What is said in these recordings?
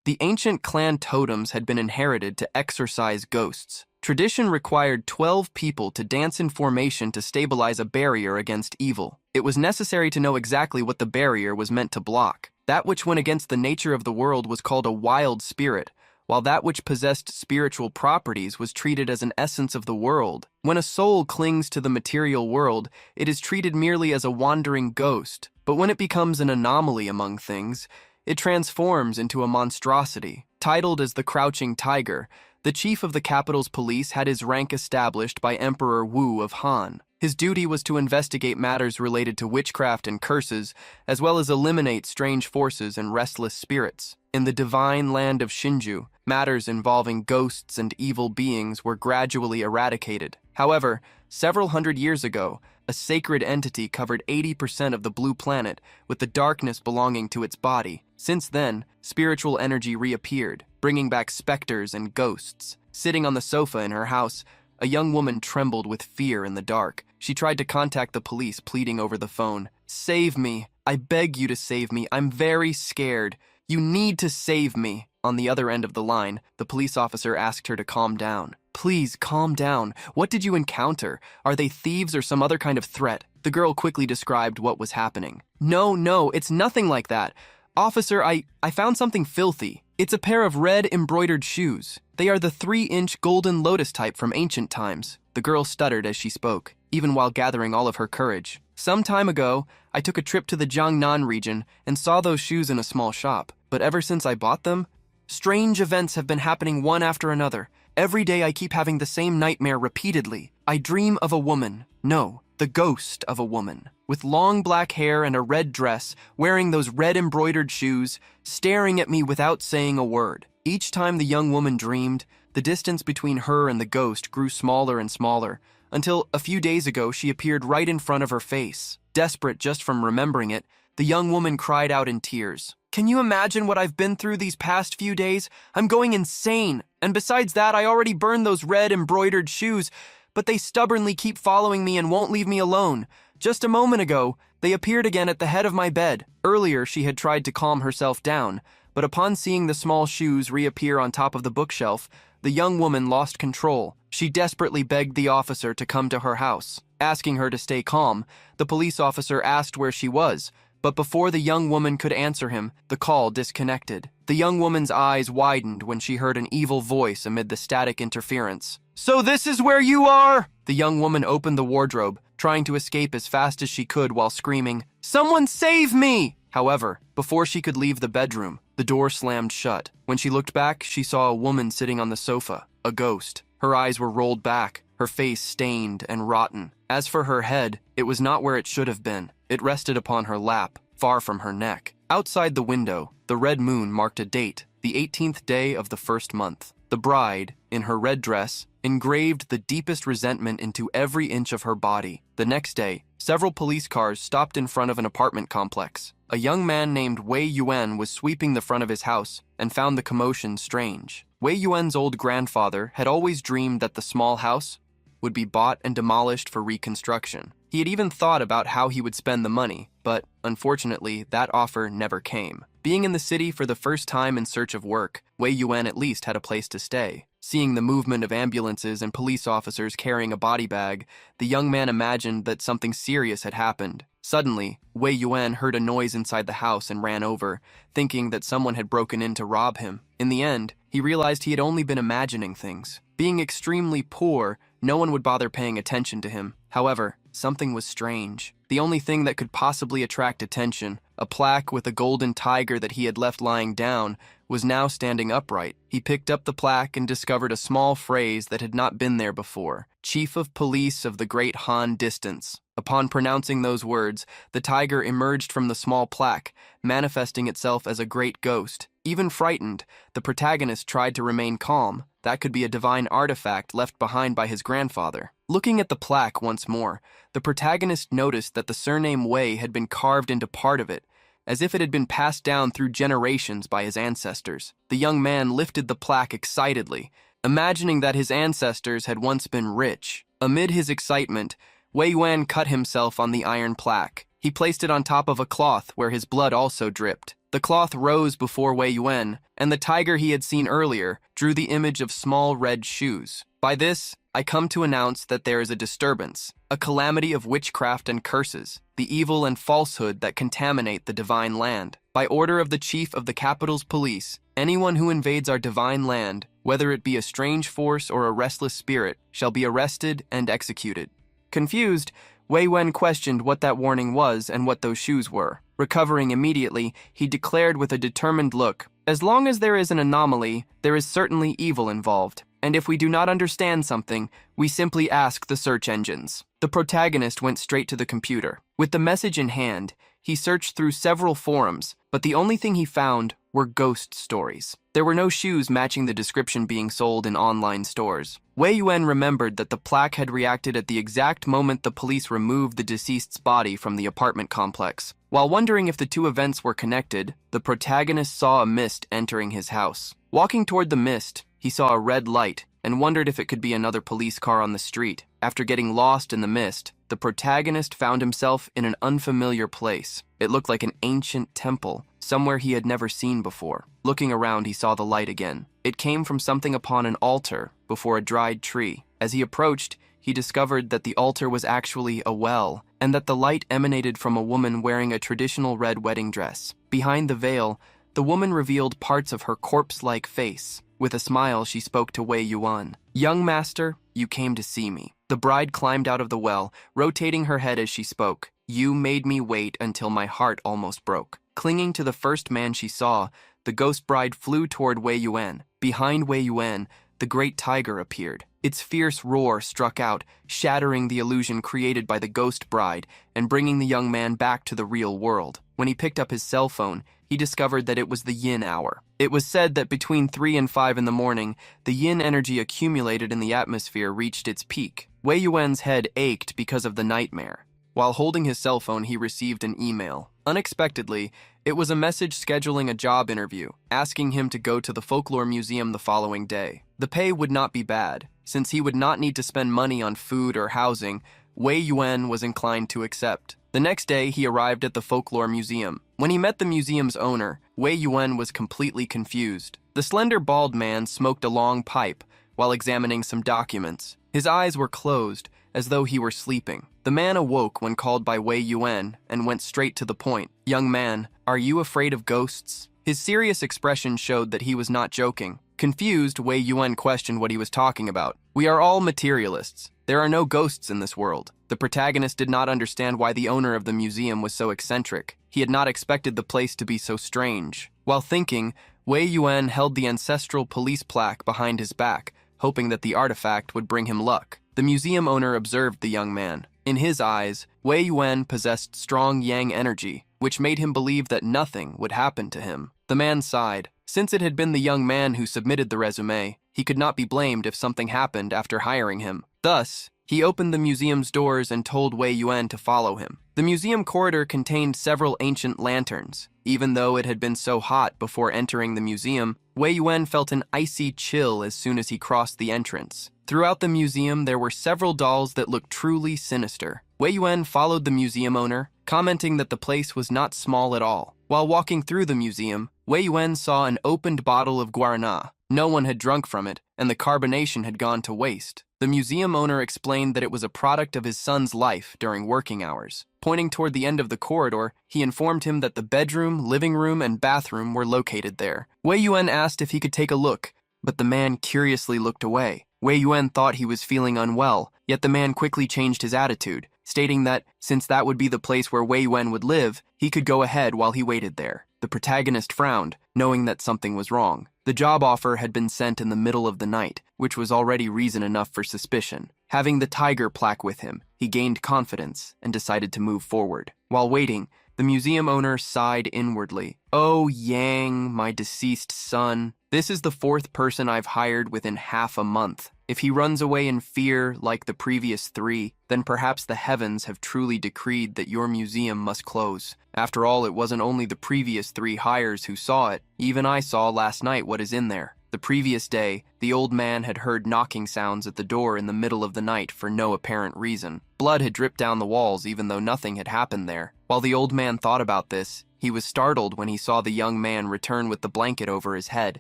The ancient clan totems had been inherited to exorcise ghosts. Tradition required 12 people to dance in formation to stabilize a barrier against evil. It was necessary to know exactly what the barrier was meant to block. That which went against the nature of the world was called a wild spirit, while that which possessed spiritual properties was treated as an essence of the world. When a soul clings to the material world, it is treated merely as a wandering ghost, but when it becomes an anomaly among things, it transforms into a monstrosity. Titled as the Crouching Tiger, the chief of the capital's police had his rank established by Emperor Wu of Han. His duty was to investigate matters related to witchcraft and curses, as well as eliminate strange forces and restless spirits. In the divine land of Shinju, matters involving ghosts and evil beings were gradually eradicated. However, several hundred years ago, a sacred entity covered 80% of the blue planet, with the darkness belonging to its body. Since then, spiritual energy reappeared, bringing back specters and ghosts. Sitting on the sofa in her house, a young woman trembled with fear in the dark. She tried to contact the police, pleading over the phone. "Save me. I beg you to save me. I'm very scared. You need to save me." On the other end of the line, the police officer asked her to calm down. "Please, calm down. What did you encounter? Are they thieves or some other kind of threat?" The girl quickly described what was happening. No, it's nothing like that. Officer, I found something filthy. It's a pair of red embroidered shoes. They are the 3-inch golden lotus type from ancient times. The girl stuttered as she spoke, even while gathering all of her courage. "Some time ago, I took a trip to the Jiangnan region and saw those shoes in a small shop. But ever since I bought them, strange events have been happening one after another. Every day I keep having the same nightmare repeatedly. I dream of a woman. No, the ghost of a woman, with long black hair and a red dress, wearing those red embroidered shoes, staring at me without saying a word. Each time the young woman dreamed, the distance between her and the ghost grew smaller and smaller, until a few days ago she appeared right in front of her face. Desperate just from remembering it, the young woman cried out in tears. Can you imagine what I've been through these past few days? I'm going insane. And besides that, I already burned those red embroidered shoes, but they stubbornly keep following me and won't leave me alone. Just a moment ago, they appeared again at the head of my bed. Earlier, she had tried to calm herself down, but upon seeing the small shoes reappear on top of the bookshelf, the young woman lost control. She desperately begged the officer to come to her house. Asking her to stay calm, the police officer asked where she was, but before the young woman could answer him, the call disconnected. The young woman's eyes widened when she heard an evil voice amid the static interference. "So this is where you are?" The young woman opened the wardrobe, trying to escape as fast as she could while screaming, "Someone save me!" However, before she could leave the bedroom, the door slammed shut. When she looked back, she saw a woman sitting on the sofa, a ghost. Her eyes were rolled back, her face stained and rotten. As for her head, it was not where it should have been. It rested upon her lap, far from her neck. Outside the window, the red moon marked a date, the 18th day of the first month. The bride, in her red dress, engraved the deepest resentment into every inch of her body. The next day, several police cars stopped in front of an apartment complex. A young man named Wei Yuan was sweeping the front of his house and found the commotion strange. Wei Yuan's old grandfather had always dreamed that the small house would be bought and demolished for reconstruction. He had even thought about how he would spend the money, but unfortunately, that offer never came. Being in the city for the first time in search of work, Wei Yuan at least had a place to stay. Seeing the movement of ambulances and police officers carrying a body bag, the young man imagined that something serious had happened. Suddenly, Wei Yuan heard a noise inside the house and ran over, thinking that someone had broken in to rob him. In the end, he realized he had only been imagining things. Being extremely poor, no one would bother paying attention to him. However, something was strange. The only thing that could possibly attract attention, a plaque with a golden tiger that he had left lying down, was now standing upright. He picked up the plaque and discovered a small phrase that had not been there before. Chief of Police of the Great Han Distance. Upon pronouncing those words, the tiger emerged from the small plaque, manifesting itself as a great ghost. Even frightened, the protagonist tried to remain calm. That could be a divine artifact left behind by his grandfather. Looking at the plaque once more, the protagonist noticed that the surname Wei had been carved into part of it, as if it had been passed down through generations by his ancestors. The young man lifted the plaque excitedly, imagining that his ancestors had once been rich. Amid his excitement, Wei Yuan cut himself on the iron plaque. He placed it on top of a cloth where his blood also dripped. The cloth rose before Wei Yuan, and the tiger he had seen earlier drew the image of small red shoes. By this, I come to announce that there is a disturbance, a calamity of witchcraft and curses, the evil and falsehood that contaminate the divine land. By order of the chief of the capital's police, anyone who invades our divine land, whether it be a strange force or a restless spirit, shall be arrested and executed. Confused, Wei Yuan questioned what that warning was and what those shoes were. Recovering immediately, he declared with a determined look, "As long as there is an anomaly, there is certainly evil involved. And if we do not understand something, we simply ask the search engines." The protagonist went straight to the computer. With the message in hand, he searched through several forums, but the only thing he found were ghost stories. There were no shoes matching the description being sold in online stores. Wei Yuan remembered that the plaque had reacted at the exact moment the police removed the deceased's body from the apartment complex. While wondering if the two events were connected, the protagonist saw a mist entering his house. Walking toward the mist, he saw a red light and wondered if it could be another police car on the street. After getting lost in the mist, the protagonist found himself in an unfamiliar place. It looked like an ancient temple, somewhere he had never seen before. Looking around, he saw the light again. It came from something upon an altar before a dried tree. As he approached, he discovered that the altar was actually a well, and that the light emanated from a woman wearing a traditional red wedding dress. Behind the veil, the woman revealed parts of her corpse-like face. With a smile, she spoke to Wei Yuan. "Young master, you came to see me." The bride climbed out of the well, rotating her head as she spoke. "You made me wait until my heart almost broke." Clinging to the first man she saw, the ghost bride flew toward Wei Yuan. Behind Wei Yuan, the great tiger appeared. Its fierce roar struck out, shattering the illusion created by the ghost bride and bringing the young man back to the real world. When he picked up his cell phone, he discovered that it was the yin hour. It was said that between 3 and 5 in the morning, the yin energy accumulated in the atmosphere reached its peak. Wei Yuan's head ached because of the nightmare. While holding his cell phone, he received an email. Unexpectedly, it was a message scheduling a job interview, asking him to go to the folklore museum the following day. The pay would not be bad. Since he would not need to spend money on food or housing, Wei Yuan was inclined to accept. The next day, he arrived at the folklore museum. When he met the museum's owner, Wei Yuan was completely confused. The slender bald man smoked a long pipe while examining some documents. His eyes were closed, as though he were sleeping. The man awoke when called by Wei Yuan and went straight to the point. "Young man, are you afraid of ghosts?" His serious expression showed that he was not joking. Confused, Wei Yuan questioned what he was talking about. "We are all materialists. There are no ghosts in this world." The protagonist did not understand why the owner of the museum was so eccentric. He had not expected the place to be so strange. While thinking, Wei Yuan held the ancestral police plaque behind his back, hoping that the artifact would bring him luck. The museum owner observed the young man. In his eyes, Wei Yuan possessed strong yang energy, which made him believe that nothing would happen to him. The man sighed. Since it had been the young man who submitted the resume, he could not be blamed if something happened after hiring him. Thus, he opened the museum's doors and told Wei Yuan to follow him. The museum corridor contained several ancient lanterns. Even though it had been so hot before entering the museum, Wei Yuan felt an icy chill as soon as he crossed the entrance. Throughout the museum, there were several dolls that looked truly sinister. Wei Yuan followed the museum owner, commenting that the place was not small at all. While walking through the museum, Wei Yuan saw an opened bottle of guarana. No one had drunk from it, and the carbonation had gone to waste. The museum owner explained that it was a product of his son's life during working hours. Pointing toward the end of the corridor, he informed him that the bedroom, living room, and bathroom were located there. Wei Yuan asked if he could take a look, but the man curiously looked away. Wei Yuan thought he was feeling unwell, yet the man quickly changed his attitude, stating that, since that would be the place where Wei Yuan would live, he could go ahead while he waited there. The protagonist frowned, knowing that something was wrong. The job offer had been sent in the middle of the night, which was already reason enough for suspicion. Having the tiger plaque with him, he gained confidence and decided to move forward. While waiting, the museum owner sighed inwardly. "Oh, Yang, my deceased son. This is the 4th person I've hired within half a month. If he runs away in fear like the previous 3, then perhaps the heavens have truly decreed that your museum must close. After all, it wasn't only the previous 3 hires who saw it. Even I saw last night what is in there." The previous day, the old man had heard knocking sounds at the door in the middle of the night for no apparent reason. Blood had dripped down the walls even though nothing had happened there. While the old man thought about this, he was startled when he saw the young man return with the blanket over his head.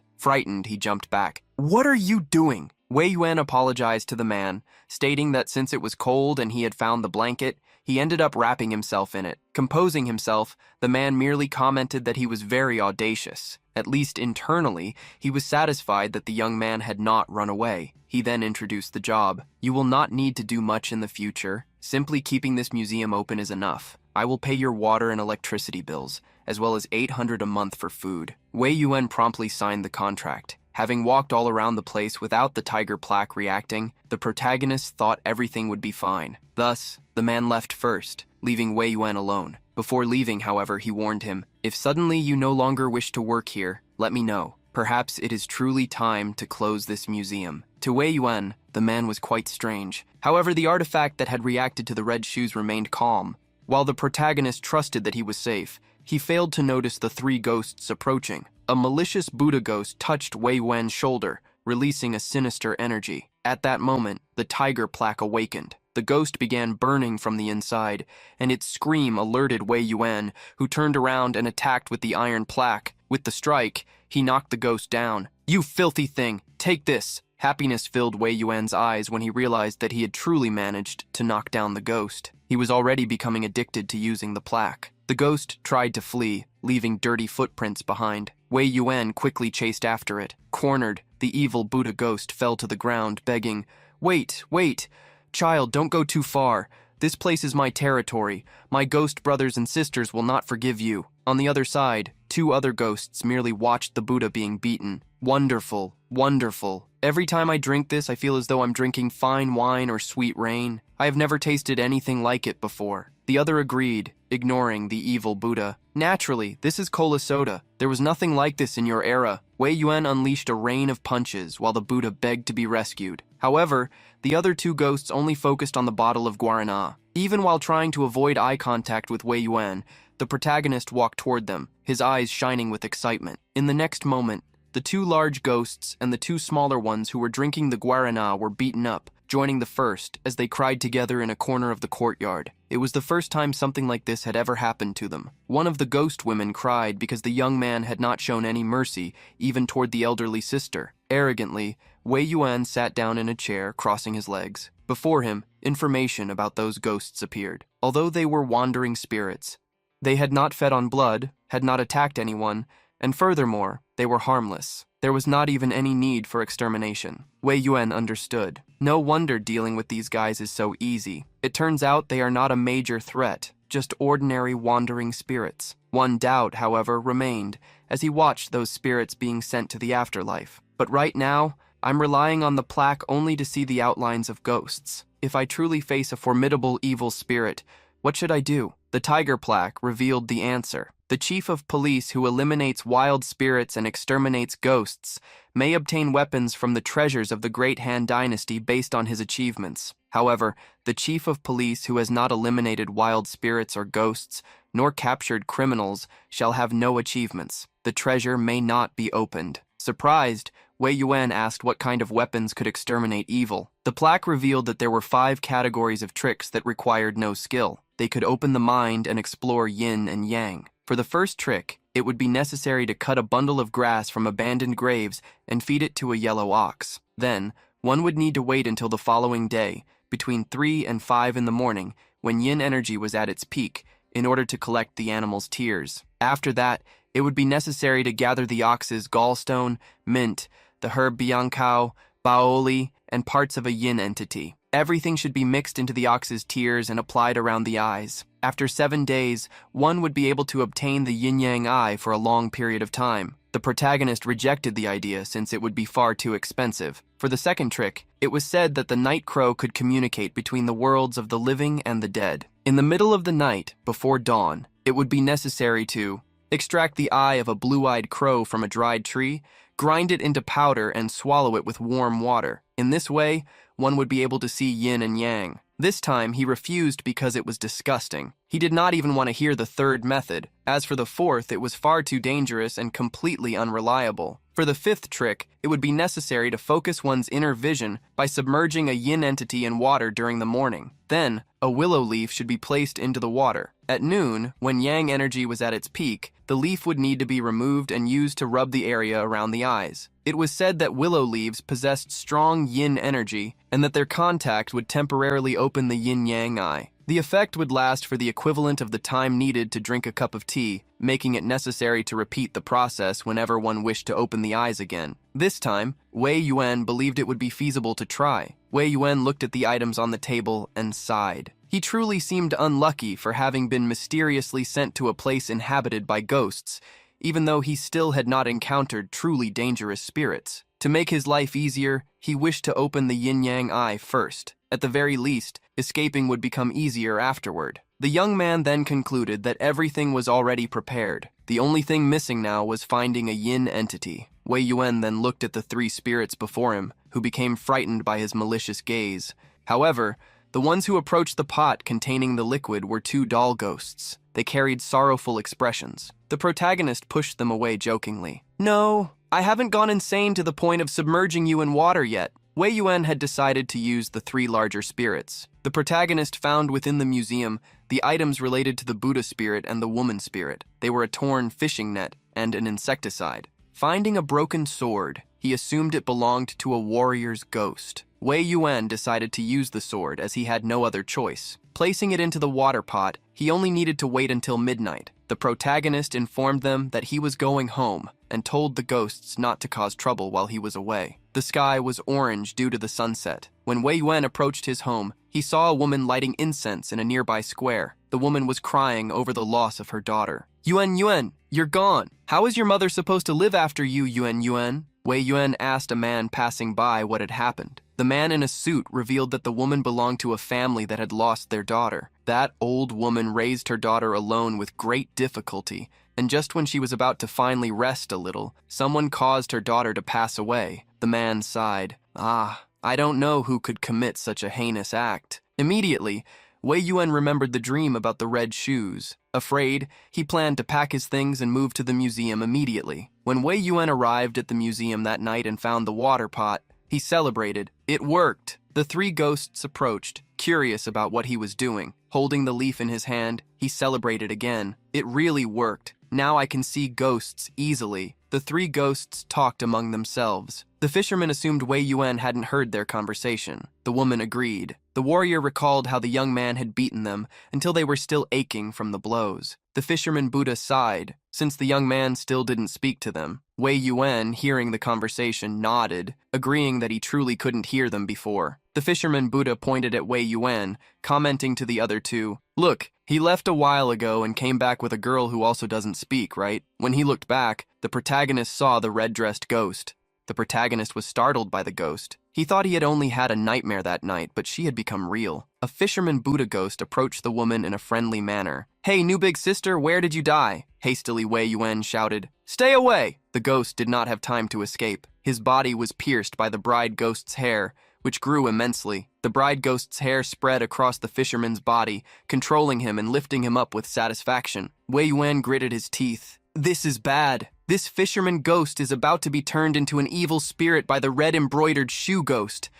Frightened, he jumped back. "What are you doing?" Wei Yuan apologized to the man, stating that since it was cold and he had found the blanket, he ended up wrapping himself in it. Composing himself, the man merely commented that he was very audacious. At least internally, he was satisfied that the young man had not run away. He then introduced the job. "You will not need to do much in the future. Simply keeping this museum open is enough. I will pay your water and electricity bills, as well as 800 a month for food." Wei Yuan promptly signed the contract. Having walked all around the place without the tiger plaque reacting, the protagonist thought everything would be fine. Thus, the man left first, leaving Wei Yuan alone. Before leaving, however, he warned him, "If suddenly you no longer wish to work here, let me know. Perhaps it is truly time to close this museum." To Wei Yuan, the man was quite strange. However, the artifact that had reacted to the red shoes remained calm. While the protagonist trusted that he was safe, he failed to notice the three ghosts approaching. A malicious Buddha ghost touched Wei Yuan's shoulder, releasing a sinister energy. At that moment, the tiger plaque awakened. The ghost began burning from the inside, and its scream alerted Wei Yuan, who turned around and attacked with the iron plaque. With the strike, he knocked the ghost down. "You filthy thing, take this!" Happiness filled Wei Yuan's eyes when he realized that he had truly managed to knock down the ghost. He was already becoming addicted to using the plaque. The ghost tried to flee, leaving dirty footprints behind. Wei Yuan quickly chased after it. Cornered, the evil Buddha ghost fell to the ground, begging, "Wait, wait! Child, don't go too far. This place is my territory. My ghost brothers and sisters will not forgive you." On the other side, two other ghosts merely watched the Buddha being beaten. "Wonderful, wonderful. Every time I drink this, I feel as though I'm drinking fine wine or sweet rain. I have never tasted anything like it before." The other agreed, ignoring the evil Buddha. "Naturally, this is cola soda. There was nothing like this in your era." Wei Yuan unleashed a rain of punches while the Buddha begged to be rescued. However, the other two ghosts only focused on the bottle of guarana. Even while trying to avoid eye contact with Wei Yuan, the protagonist walked toward them, his eyes shining with excitement. In the next moment, the two large ghosts and the two smaller ones who were drinking the guarana were beaten up, joining the first as they cried together in a corner of the courtyard. It was the first time something like this had ever happened to them. One of the ghost women cried because the young man had not shown any mercy, even toward the elderly sister. Arrogantly, Wei Yuan sat down in a chair, crossing his legs. Before him, information about those ghosts appeared. Although they were wandering spirits, they had not fed on blood, had not attacked anyone, and furthermore, they were harmless. There was not even any need for extermination. Wei Yuan understood. No wonder dealing with these guys is so easy. It turns out they are not a major threat, just ordinary wandering spirits. One doubt, however, remained as he watched those spirits being sent to the afterlife. But right now, I'm relying on the plaque only to see the outlines of ghosts. If I truly face a formidable evil spirit, what should I do? The tiger plaque revealed the answer. The chief of police who eliminates wild spirits and exterminates ghosts may obtain weapons from the treasures of the Great Han Dynasty based on his achievements. However, the chief of police who has not eliminated wild spirits or ghosts, nor captured criminals, shall have no achievements. The treasure may not be opened. Surprised, Wei Yuan asked what kind of weapons could exterminate evil. The plaque revealed that there were 5 categories of tricks that required no skill. They could open the mind and explore yin and yang. For the first trick, it would be necessary to cut a bundle of grass from abandoned graves and feed it to a yellow ox. Then, one would need to wait until the following day, between 3 and 5 in the morning, when yin energy was at its peak, in order to collect the animal's tears. After that, it would be necessary to gather the ox's gallstone, mint, the herb biancao, baoli, and parts of a yin entity. Everything should be mixed into the ox's tears and applied around the eyes. After 7 days, one would be able to obtain the yin-yang eye for a long period of time. The protagonist rejected the idea since it would be far too expensive. For the second trick, it was said that the night crow could communicate between the worlds of the living and the dead. In the middle of the night, before dawn, it would be necessary to extract the eye of a blue-eyed crow from a dried tree, grind it into powder, and swallow it with warm water. In this way, one would be able to see yin and yang. This time, he refused because it was disgusting. He did not even want to hear the third method. As for the fourth, it was far too dangerous and completely unreliable. For the fifth trick, it would be necessary to focus one's inner vision by submerging a yin entity in water during the morning. Then, A willow leaf should be placed into the water. At noon, when yang energy was at its peak, the leaf would need to be removed and used to rub the area around the eyes. It was said that willow leaves possessed strong yin energy and that their contact would temporarily open the yin-yang eye. The effect would last for the equivalent of the time needed to drink a cup of tea, making it necessary to repeat the process whenever one wished to open the eyes again. This time, Wei Yuan believed it would be feasible to try. Wei Yuan looked at the items on the table and sighed. He truly seemed unlucky for having been mysteriously sent to a place inhabited by ghosts, even though he still had not encountered truly dangerous spirits. To make his life easier, he wished to open the yin-yang eye first. At the very least, escaping would become easier afterward. The young man then concluded that everything was already prepared. The only thing missing now was finding a yin entity. Wei Yuan then looked at the three spirits before him, who became frightened by his malicious gaze. However, the ones who approached the pot containing the liquid were two doll ghosts. They carried sorrowful expressions. The protagonist pushed them away jokingly. "No, I haven't gone insane to the point of submerging you in water yet." Wei Yuan had decided to use the three larger spirits. The protagonist found within the museum the items related to the Buddha spirit and the woman spirit. They were a torn fishing net and an insecticide. Finding a broken sword, he assumed it belonged to a warrior's ghost. Wei Yuan decided to use the sword as he had no other choice. Placing it into the water pot, he only needed to wait until midnight. The protagonist informed them that he was going home and told the ghosts not to cause trouble while he was away. The sky was orange due to the sunset. When Wei Yuan approached his home, he saw a woman lighting incense in a nearby square. The woman was crying over the loss of her daughter. Yuan, you're gone. How is your mother supposed to live after you, Yuan? Wei Yuan asked a man passing by what had happened. The man in a suit revealed that the woman belonged to a family that had lost their daughter. That old woman raised her daughter alone with great difficulty, and just when she was about to finally rest a little, someone caused her daughter to pass away. The man sighed. I don't know who could commit such a heinous act. Immediately, Wei Yuan remembered the dream about the red shoes. Afraid, he planned to pack his things and move to the museum immediately. When Wei Yuan arrived at the museum that night and found the water pot, he celebrated. It worked. The three ghosts approached, curious about what he was doing. Holding the leaf in his hand, he celebrated again. It really worked. Now I can see ghosts easily. The three ghosts talked among themselves. The fisherman assumed Wei Yuan hadn't heard their conversation. The woman agreed. The warrior recalled how the young man had beaten them until they were still aching from the blows. The fisherman Buddha sighed, since the young man still didn't speak to them. Wei Yuan, hearing the conversation, nodded, agreeing that he truly couldn't hear them before. The fisherman Buddha pointed at Wei Yuan, commenting to the other two, "Look, he left a while ago and came back with a girl who also doesn't speak, right?" When he looked back, the protagonist saw the red-dressed ghost. The protagonist was startled by the ghost. He thought he had only had a nightmare that night, but she had become real. A fisherman Buddha ghost approached the woman in a friendly manner. "Hey, new big sister, where did you die?" Hastily Wei Yuan shouted. "Stay away!" The ghost did not have time to escape. His body was pierced by the bride ghost's hair, which grew immensely. The bride ghost's hair spread across the fisherman's body, controlling him and lifting him up with satisfaction. Wei Yuan gritted his teeth. This is bad. This fisherman ghost is about to be turned into an evil spirit by the red embroidered shoe ghost.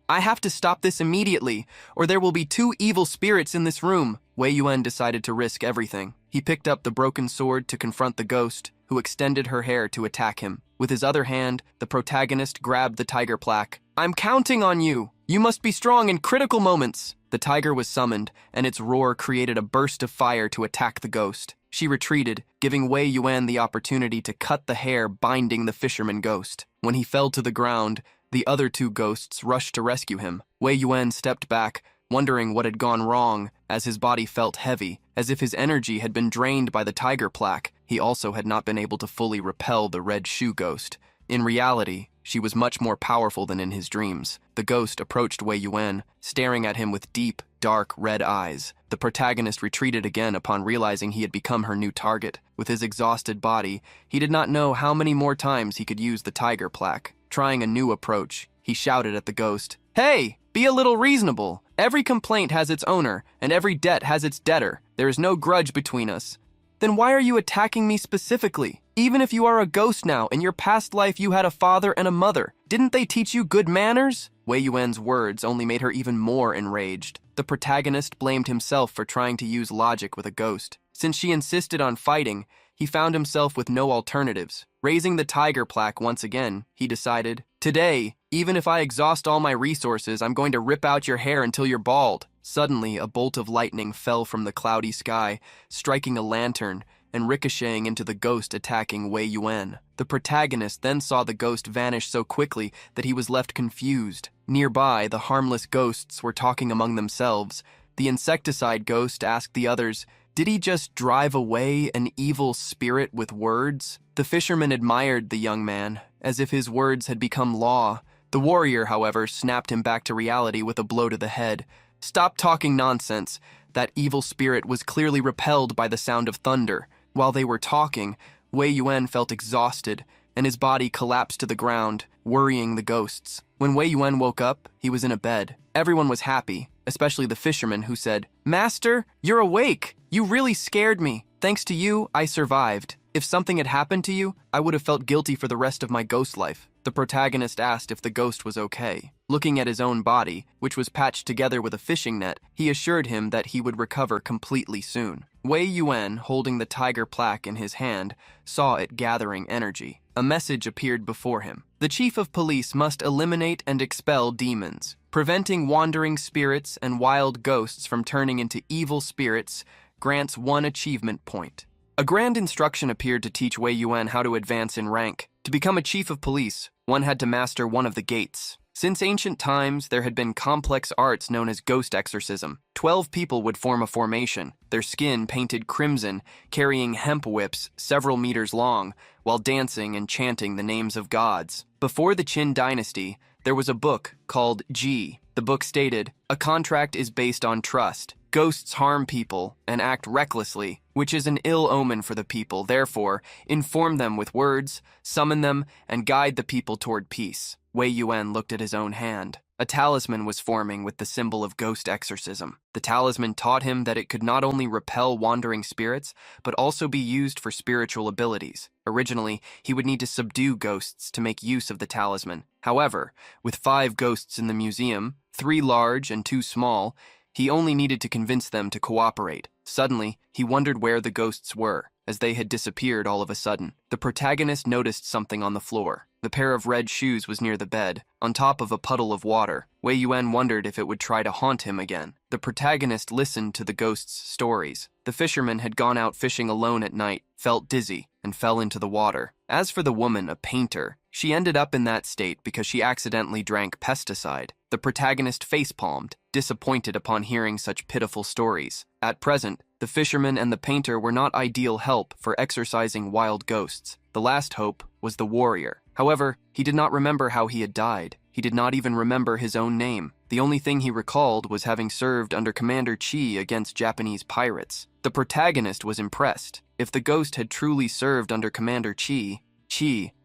I have to stop this immediately, or there will be two evil spirits in this room. Wei Yuan decided to risk everything. He picked up the broken sword to confront the ghost, who extended her hair to attack him. With his other hand, the protagonist grabbed the tiger plaque. "I'm counting on you! You must be strong in critical moments!" The tiger was summoned, and its roar created a burst of fire to attack the ghost. She retreated, giving Wei Yuan the opportunity to cut the hair binding the fisherman ghost. When he fell to the ground, the other two ghosts rushed to rescue him. Wei Yuan stepped back, wondering what had gone wrong, as his body felt heavy, as if his energy had been drained by the tiger plaque. He also had not been able to fully repel the red shoe ghost. In reality, she was much more powerful than in his dreams. The ghost approached Wei Yuan, staring at him with deep, dark red eyes. The protagonist retreated again upon realizing he had become her new target. With his exhausted body, he did not know how many more times he could use the tiger plaque. Trying a new approach, he shouted at the ghost, "Hey, be a little reasonable. Every complaint has its owner, and every debt has its debtor. There is no grudge between us. Then why are you attacking me specifically? Even if you are a ghost now, in your past life you had a father and a mother. Didn't they teach you good manners?" Wei Yuan's words only made her even more enraged. The protagonist blamed himself for trying to use logic with a ghost. Since she insisted on fighting, he found himself with no alternatives. Raising the tiger plaque once again, he decided, "Today, even if I exhaust all my resources, I'm going to rip out your hair until you're bald." Suddenly, a bolt of lightning fell from the cloudy sky, striking a lantern and ricocheting into the ghost attacking Wei Yuan. The protagonist then saw the ghost vanish so quickly that he was left confused. Nearby, the harmless ghosts were talking among themselves. The insecticide ghost asked the others, "Did he just drive away an evil spirit with words?" The fisherman admired the young man, as if his words had become law. The warrior, however, snapped him back to reality with a blow to the head. "Stop talking nonsense." That evil spirit was clearly repelled by the sound of thunder. While they were talking, Wei Yuan felt exhausted, and his body collapsed to the ground, worrying the ghosts. When Wei Yuan woke up, he was in a bed. Everyone was happy, especially the fisherman, who said, "Master, you're awake! You really scared me. Thanks to you, I survived. If something had happened to you, I would have felt guilty for the rest of my ghost life." The protagonist asked if the ghost was okay. Looking at his own body, which was patched together with a fishing net, he assured him that he would recover completely soon. Wei Yuan, holding the tiger plaque in his hand, saw it gathering energy. A message appeared before him. The chief of police must eliminate and expel demons. Preventing wandering spirits and wild ghosts from turning into evil spirits grants 1 achievement point. A grand instruction appeared to teach Wei Yuan how to advance in rank. To become a chief of police, one had to master one of the gates. Since ancient times, there had been complex arts known as ghost exorcism. 12 people would form a formation, their skin painted crimson, carrying hemp whips several meters long, while dancing and chanting the names of gods. Before the Qin dynasty, there was a book called Ji. The book stated, "A contract is based on trust. Ghosts harm people and act recklessly, which is an ill omen for the people. Therefore, inform them with words, summon them, and guide the people toward peace." Wei Yuan looked at his own hand. A talisman was forming with the symbol of ghost exorcism. The talisman taught him that it could not only repel wandering spirits, but also be used for spiritual abilities. Originally, he would need to subdue ghosts to make use of the talisman. However, with 5 ghosts in the museum, 3 large and 2 small, he only needed to convince them to cooperate. Suddenly, he wondered where the ghosts were, as they had disappeared all of a sudden. The protagonist noticed something on the floor. The pair of red shoes was near the bed, on top of a puddle of water. Wei Yuan wondered if it would try to haunt him again. The protagonist listened to the ghost's stories. The fisherman had gone out fishing alone at night, felt dizzy, and fell into the water. As for the woman, a painter, she ended up in that state because she accidentally drank pesticide. The protagonist facepalmed, disappointed upon hearing such pitiful stories. At present, the fisherman and the painter were not ideal help for exorcising wild ghosts. The last hope was the warrior. However, he did not remember how he had died. He did not even remember his own name. The only thing he recalled was having served under Commander Chi against Japanese pirates. The protagonist was impressed. If the ghost had truly served under Commander Chi,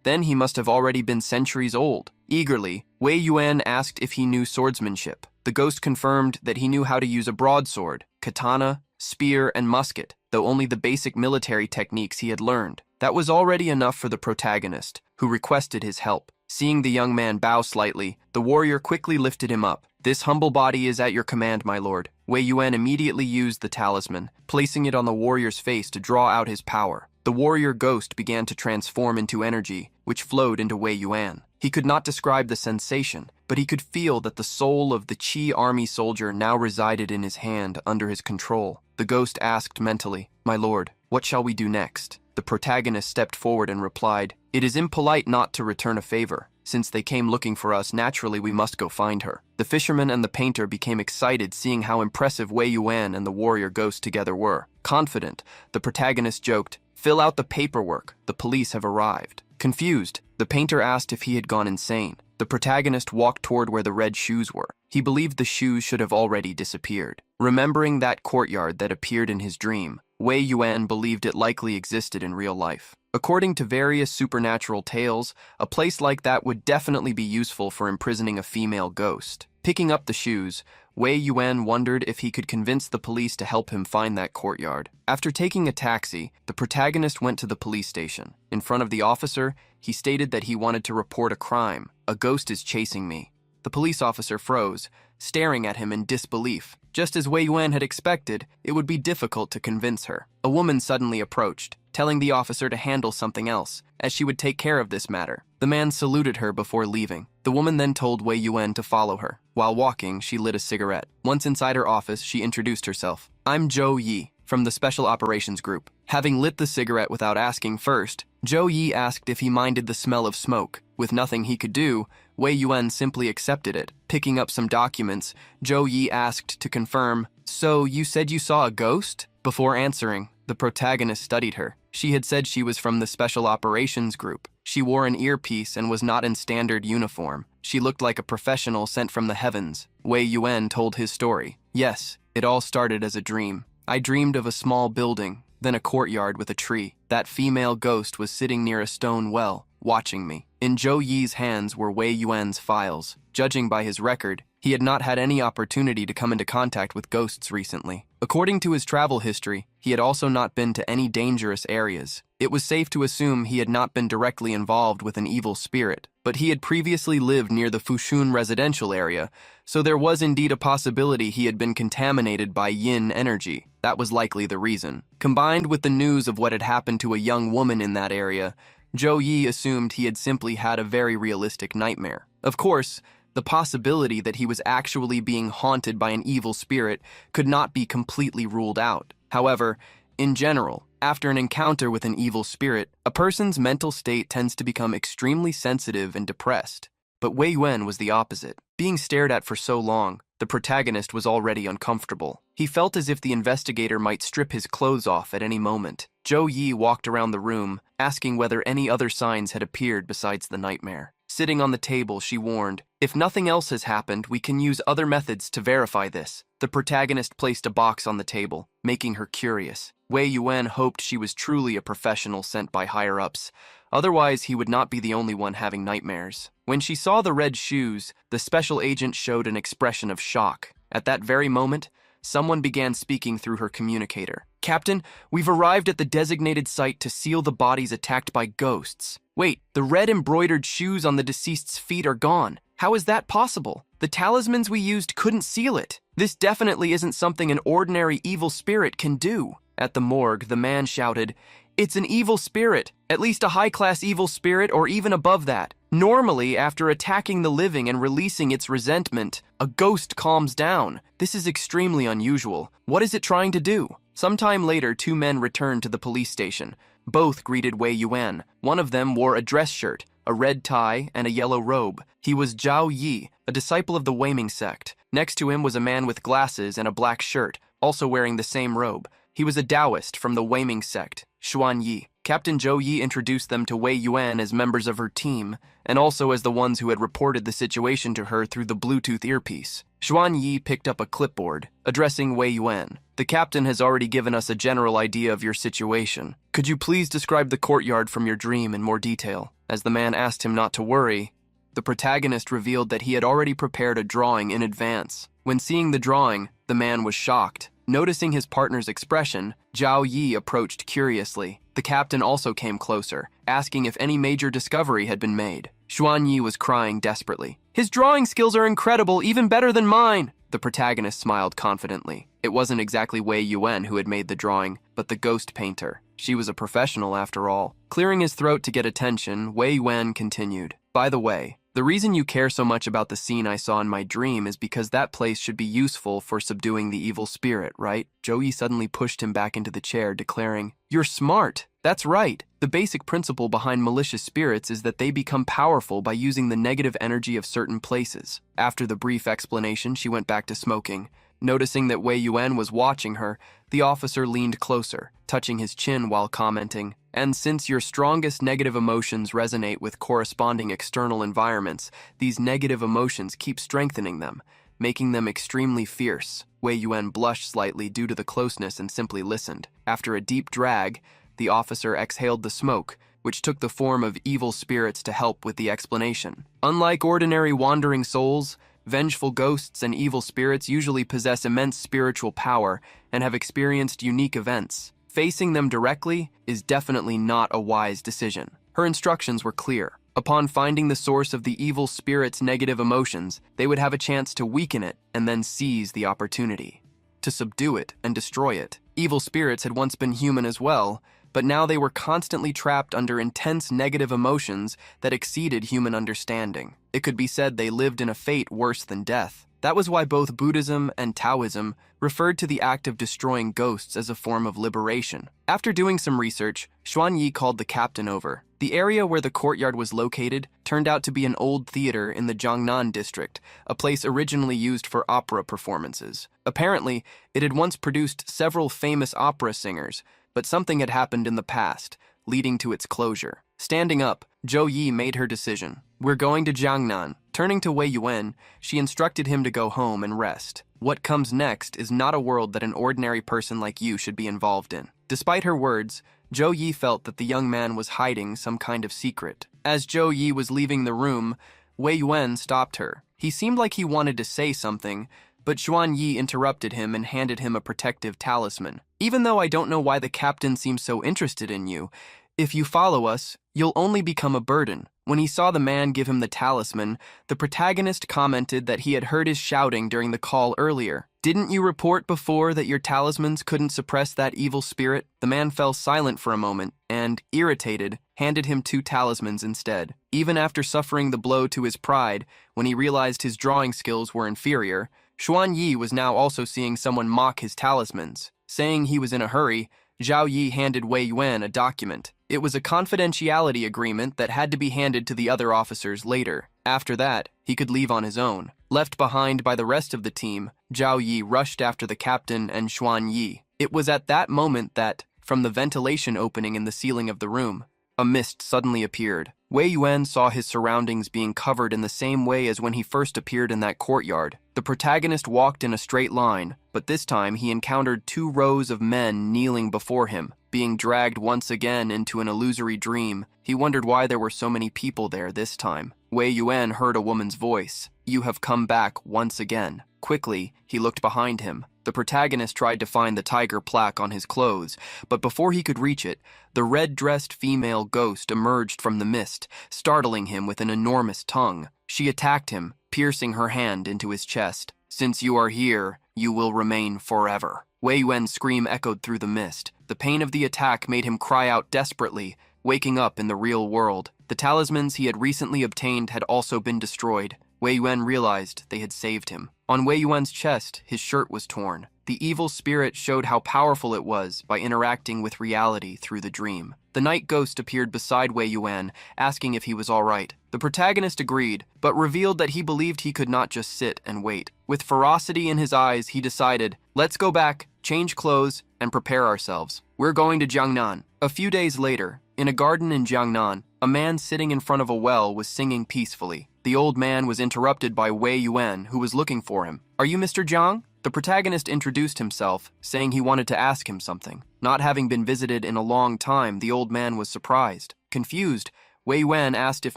then he must have already been centuries old. Eagerly, Wei Yuan asked if he knew swordsmanship. The ghost confirmed that he knew how to use a broadsword, katana, spear, and musket, though only the basic military techniques he had learned. That was already enough for the protagonist, who requested his help. Seeing the young man bow slightly, the warrior quickly lifted him up. "This humble body is at your command, my lord." Wei Yuan immediately used the talisman, placing it on the warrior's face to draw out his power. The warrior ghost began to transform into energy, which flowed into Wei Yuan. He could not describe the sensation, but he could feel that the soul of the Qi army soldier now resided in his hand under his control. The ghost asked mentally, "My lord, what shall we do next?" The protagonist stepped forward and replied, "It is impolite not to return a favor. Since they came looking for us, naturally we must go find her." The fisherman and the painter became excited seeing how impressive Wei Yuan and the warrior ghost together were. Confident, the protagonist joked, "Fill out the paperwork. The police have arrived." Confused, the painter asked if he had gone insane. The protagonist walked toward where the red shoes were. He believed the shoes should have already disappeared. Remembering that courtyard that appeared in his dream, Wei Yuan believed it likely existed in real life. According to various supernatural tales, a place like that would definitely be useful for imprisoning a female ghost. Picking up the shoes, Wei Yuan wondered if he could convince the police to help him find that courtyard. After taking a taxi, the protagonist went to the police station. In front of the officer, he stated that he wanted to report a crime. "A ghost is chasing me." The police officer froze, staring at him in disbelief. Just as Wei Yuan had expected, it would be difficult to convince her. A woman suddenly approached, telling the officer to handle something else, as she would take care of this matter. The man saluted her before leaving. The woman then told Wei Yuan to follow her. While walking, she lit a cigarette. Once inside her office, she introduced herself. "I'm Zhou Yi, from the Special Operations Group." Having lit the cigarette without asking first, Zhou Yi asked if he minded the smell of smoke. With nothing he could do, Wei Yuan simply accepted it. Picking up some documents, Zhou Yi asked to confirm, "So you said you saw a ghost?" Before answering, the protagonist studied her. She had said she was from the Special Operations Group. She wore an earpiece and was not in standard uniform. She looked like a professional sent from the heavens. Wei Yuan told his story. "Yes, it all started as a dream. I dreamed of a small building, then a courtyard with a tree. That female ghost was sitting near a stone well, watching me." In Zhou Yi's hands were Wei Yuan's files. Judging by his record, he had not had any opportunity to come into contact with ghosts recently. According to his travel history, he had also not been to any dangerous areas. It was safe to assume he had not been directly involved with an evil spirit, but he had previously lived near the Fushun residential area, so there was indeed a possibility he had been contaminated by yin energy. That was likely the reason. Combined with the news of what had happened to a young woman in that area, Zhou Yi assumed he had simply had a very realistic nightmare. Of course, the possibility that he was actually being haunted by an evil spirit could not be completely ruled out. However, in general, after an encounter with an evil spirit, a person's mental state tends to become extremely sensitive and depressed. But Wei Yuan was the opposite. Being stared at for so long, the protagonist was already uncomfortable. He felt as if the investigator might strip his clothes off at any moment. Zhou Yi walked around the room, asking whether any other signs had appeared besides the nightmare. Sitting on the table, she warned, "If nothing else has happened, we can use other methods to verify this." The protagonist placed a box on the table, making her curious. Wei Yuan hoped she was truly a professional sent by higher-ups. Otherwise, he would not be the only one having nightmares. When she saw the red shoes, the special agent showed an expression of shock. At that very moment, someone began speaking through her communicator. "Captain, we've arrived at the designated site to seal the bodies attacked by ghosts. Wait, the red embroidered shoes on the deceased's feet are gone. How is that possible? The talismans we used couldn't seal it. This definitely isn't something an ordinary evil spirit can do." At the morgue, the man shouted, "It's an evil spirit, at least a high-class evil spirit or even above that. Normally, after attacking the living and releasing its resentment, a ghost calms down. This is extremely unusual. What is it trying to do?" Sometime later, two men returned to the police station. Both greeted Wei Yuan. One of them wore a dress shirt, a red tie, and a yellow robe. He was Zhao Yi, a disciple of the Weiming sect. Next to him was a man with glasses and a black shirt, also wearing the same robe. He was a Taoist from the Weiming sect, Xuan Yi. Captain Zhou Yi introduced them to Wei Yuan as members of her team, and also as the ones who had reported the situation to her through the Bluetooth earpiece. Xuan Yi picked up a clipboard, addressing Wei Yuan. "The captain has already given us a general idea of your situation. Could you please describe the courtyard from your dream in more detail?" As the man asked him not to worry, the protagonist revealed that he had already prepared a drawing in advance. When seeing the drawing, the man was shocked. Noticing his partner's expression, Zhao Yi approached curiously. The captain also came closer, asking if any major discovery had been made. Xuan Yi was crying desperately. "His drawing skills are incredible, even better than mine!" The protagonist smiled confidently. It wasn't exactly Wei Yuan who had made the drawing, but the ghost painter. She was a professional after all. Clearing his throat to get attention, Wei Yuan continued. "By the way, the reason you care so much about the scene I saw in my dream is because that place should be useful for subduing the evil spirit, right?" Zhou Yi suddenly pushed him back into the chair, declaring, "You're smart. That's right. The basic principle behind malicious spirits is that they become powerful by using the negative energy of certain places." After the brief explanation, she went back to smoking. Noticing that Wei Yuan was watching her, the officer leaned closer, touching his chin while commenting, "And since your strongest negative emotions resonate with corresponding external environments, these negative emotions keep strengthening them, making them extremely fierce." Wei Yuan blushed slightly due to the closeness and simply listened. After a deep drag, the officer exhaled the smoke, which took the form of evil spirits to help with the explanation. "Unlike ordinary wandering souls, vengeful ghosts and evil spirits usually possess immense spiritual power and have experienced unique events. Facing them directly is definitely not a wise decision." Her instructions were clear. Upon finding the source of the evil spirit's negative emotions, they would have a chance to weaken it and then seize the opportunity to subdue it and destroy it. Evil spirits had once been human as well, but now they were constantly trapped under intense negative emotions that exceeded human understanding. It could be said they lived in a fate worse than death. That was why both Buddhism and Taoism referred to the act of destroying ghosts as a form of liberation. After doing some research, Xuan Yi called the captain over. The area where the courtyard was located turned out to be an old theater in the Jiangnan district, a place originally used for opera performances. Apparently, it had once produced several famous opera singers, but something had happened in the past, leading to its closure. Standing up, Zhou Yi made her decision. "We're going to Jiangnan." Turning to Wei Yuan, she instructed him to go home and rest. What comes next is not a world that an ordinary person like you should be involved in. Despite her words, Zhou Yi felt that the young man was hiding some kind of secret. As Zhou Yi was leaving the room, Wei Yuan stopped her. He seemed like he wanted to say something, but Xuan Yi interrupted him and handed him a protective talisman. "Even though I don't know why the captain seems so interested in you, if you follow us, you'll only become a burden." When he saw the man give him the talisman, the protagonist commented that he had heard his shouting during the call earlier. "Didn't you report before that your talismans couldn't suppress that evil spirit?" The man fell silent for a moment and, irritated, handed him 2 talismans instead. Even after suffering the blow to his pride, when he realized his drawing skills were inferior, Xuan Yi was now also seeing someone mock his talismans. Saying he was in a hurry, Zhao Yi handed Wei Yuan a document. It was a confidentiality agreement that had to be handed to the other officers later. After that, he could leave on his own. Left behind by the rest of the team, Zhao Yi rushed after the captain and Xuan Yi. It was at that moment that, from the ventilation opening in the ceiling of the room, a mist suddenly appeared. Wei Yuan saw his surroundings being covered in the same way as when he first appeared in that courtyard. The protagonist walked in a straight line, but this time he encountered 2 rows of men kneeling before him. Being dragged once again into an illusory dream, he wondered why there were so many people there this time. Wei Yuan heard a woman's voice. "You have come back once again." Quickly, he looked behind him. The protagonist tried to find the tiger plaque on his clothes, but before he could reach it, the red-dressed female ghost emerged from the mist, startling him with an enormous tongue. She attacked him, piercing her hand into his chest. "Since you are here, you will remain forever." Wei Yuan's scream echoed through the mist. The pain of the attack made him cry out desperately, waking up in the real world. The talismans he had recently obtained had also been destroyed. Wei Yuan realized they had saved him. On Wei Yuan's chest, his shirt was torn. The evil spirit showed how powerful it was by interacting with reality through the dream. The night ghost appeared beside Wei Yuan, asking if he was all right. The protagonist agreed, but revealed that he believed he could not just sit and wait. With ferocity in his eyes, he decided, "Let's go back, change clothes, and prepare ourselves. We're going to Jiangnan." A few days later, in a garden in Jiangnan, a man sitting in front of a well was singing peacefully. The old man was interrupted by Wei Yuan, who was looking for him. "Are you Mr. Jiang?" The protagonist introduced himself, saying he wanted to ask him something. Not having been visited in a long time, the old man was surprised. Confused, Wei Yuan asked if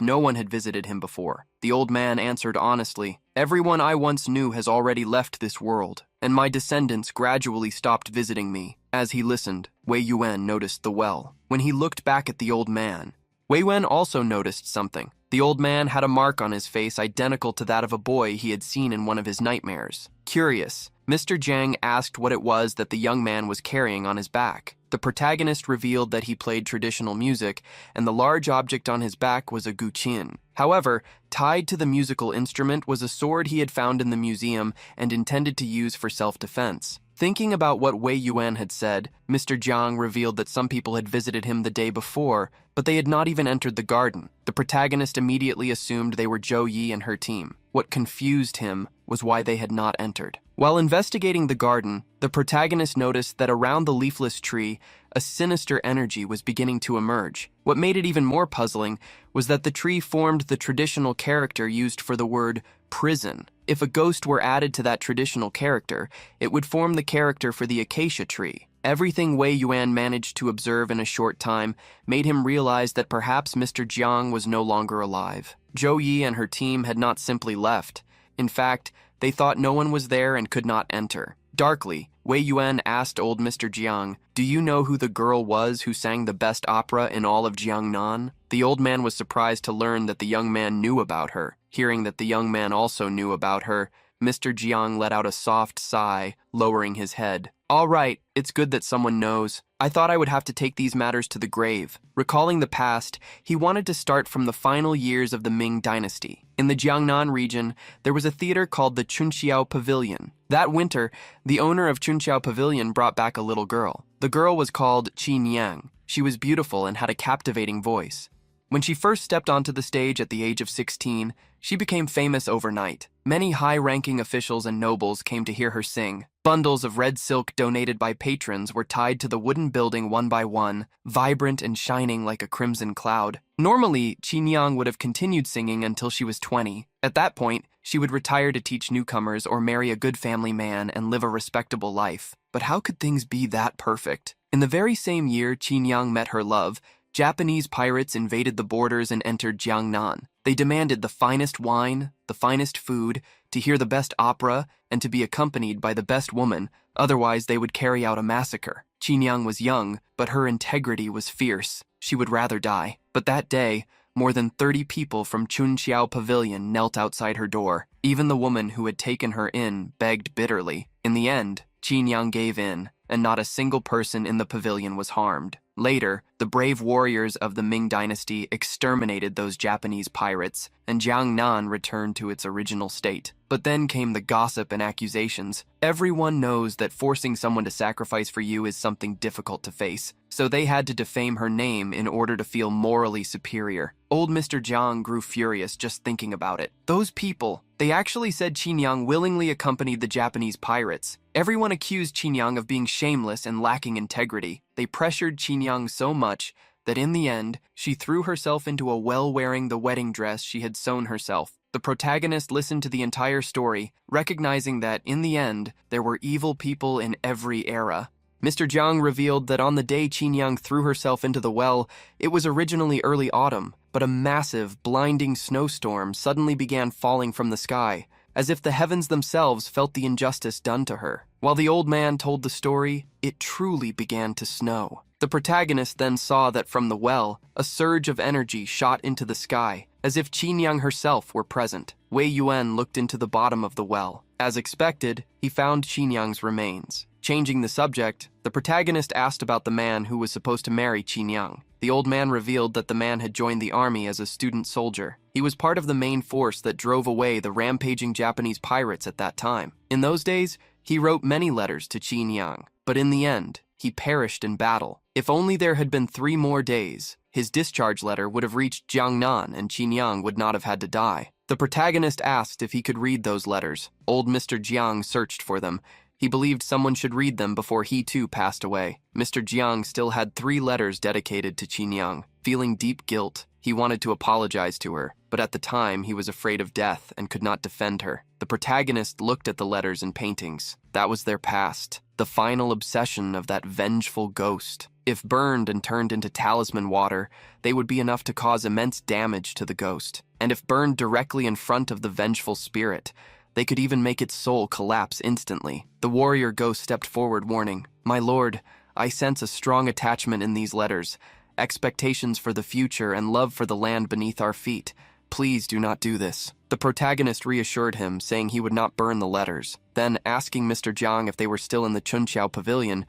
no one had visited him before. The old man answered honestly, "Everyone I once knew has already left this world, and my descendants gradually stopped visiting me." As he listened, Wei Yuan noticed the well. When he looked back at the old man, Wei Yuan also noticed something. The old man had a mark on his face identical to that of a boy he had seen in one of his nightmares. Curious, Mr. Jiang asked what it was that the young man was carrying on his back. The protagonist revealed that he played traditional music, and the large object on his back was a guqin. However, tied to the musical instrument was a sword he had found in the museum and intended to use for self-defense. Thinking about what Wei Yuan had said, Mr. Jiang revealed that some people had visited him the day before, but they had not even entered the garden. The protagonist immediately assumed they were Zhou Yi and her team. What confused him was why they had not entered. While investigating the garden, the protagonist noticed that around the leafless tree, a sinister energy was beginning to emerge. What made it even more puzzling was that the tree formed the traditional character used for the word prison. If a ghost were added to that traditional character, it would form the character for the acacia tree. Everything Wei Yuan managed to observe in a short time made him realize that perhaps Mr. Jiang was no longer alive. Zhou Yi and her team had not simply left. In fact, they thought no one was there and could not enter. Darkly, Wei Yuan asked old Mr. Jiang, "Do you know who the girl was who sang the best opera in all of Jiangnan?" The old man was surprised to learn that the young man knew about her. Hearing that the young man also knew about her, Mr. Jiang let out a soft sigh, lowering his head. "All right, it's good that someone knows. I thought I would have to take these matters to the grave." Recalling the past, he wanted to start from the final years of the Ming dynasty. In the Jiangnan region, there was a theater called the Chunqiao Pavilion. That winter, the owner of Chunqiao Pavilion brought back a little girl. The girl was called Qin Yang. She was beautiful and had a captivating voice. When she first stepped onto the stage at the age of 16, she became famous overnight. Many high-ranking officials and nobles came to hear her sing. Bundles of red silk donated by patrons were tied to the wooden building one by one, vibrant and shining like a crimson cloud. Normally, Qin Yang would have continued singing until she was 20. At that point, she would retire to teach newcomers or marry a good family man and live a respectable life. But how could things be that perfect? In the very same year Qin Yang met her love, Japanese pirates invaded the borders and entered Jiangnan. They demanded the finest wine, the finest food, to hear the best opera, and to be accompanied by the best woman, otherwise they would carry out a massacre. Qin Yang was young, but her integrity was fierce. She would rather die. But that day, more than 30 people from Chunqiao Pavilion knelt outside her door. Even the woman who had taken her in begged bitterly. In the end, Qin Yang gave in, and not a single person in the pavilion was harmed. Later, the brave warriors of the Ming dynasty exterminated those Japanese pirates, and Jiangnan returned to its original state. But then came the gossip and accusations. Everyone knows that forcing someone to sacrifice for you is something difficult to face, so they had to defame her name in order to feel morally superior. Old Mr. Jiang grew furious just thinking about it. Those people, they actually said Qin Yang willingly accompanied the Japanese pirates. Everyone accused Qin Yang of being shameless and lacking integrity. They pressured Qin Yang so much that in the end, she threw herself into a well wearing the wedding dress she had sewn herself. The protagonist listened to the entire story, recognizing that, in the end, there were evil people in every era. Mr. Jiang revealed that on the day Qin Yang threw herself into the well, it was originally early autumn, but a massive, blinding snowstorm suddenly began falling from the sky, as if the heavens themselves felt the injustice done to her. While the old man told the story, it truly began to snow. The protagonist then saw that from the well, a surge of energy shot into the sky, as if Qin Yang herself were present. Wei Yuan looked into the bottom of the well. As expected, he found Qin Yang's remains. Changing the subject, the protagonist asked about the man who was supposed to marry Qin Yang. The old man revealed that the man had joined the army as a student soldier. He was part of the main force that drove away the rampaging Japanese pirates at that time. In those days, he wrote many letters to Qin Yang, but in the end, he perished in battle. If only there had been 3 more days, his discharge letter would have reached Jiangnan and Qin Yang would not have had to die. The protagonist asked if he could read those letters. Old Mr. Jiang searched for them. He believed someone should read them before he too passed away. Mr. Jiang still had 3 letters dedicated to Qin Yang. Feeling deep guilt, he wanted to apologize to her, but at the time he was afraid of death and could not defend her. The protagonist looked at the letters and paintings. That was their past, the final obsession of that vengeful ghost. If burned and turned into talisman water, they would be enough to cause immense damage to the ghost. And if burned directly in front of the vengeful spirit, they could even make its soul collapse instantly. The warrior ghost stepped forward, warning, "My lord, I sense a strong attachment in these letters, expectations for the future and love for the land beneath our feet. Please do not do this." The protagonist reassured him, saying he would not burn the letters. Then, asking Mr. Jiang if they were still in the Chunqiao Pavilion,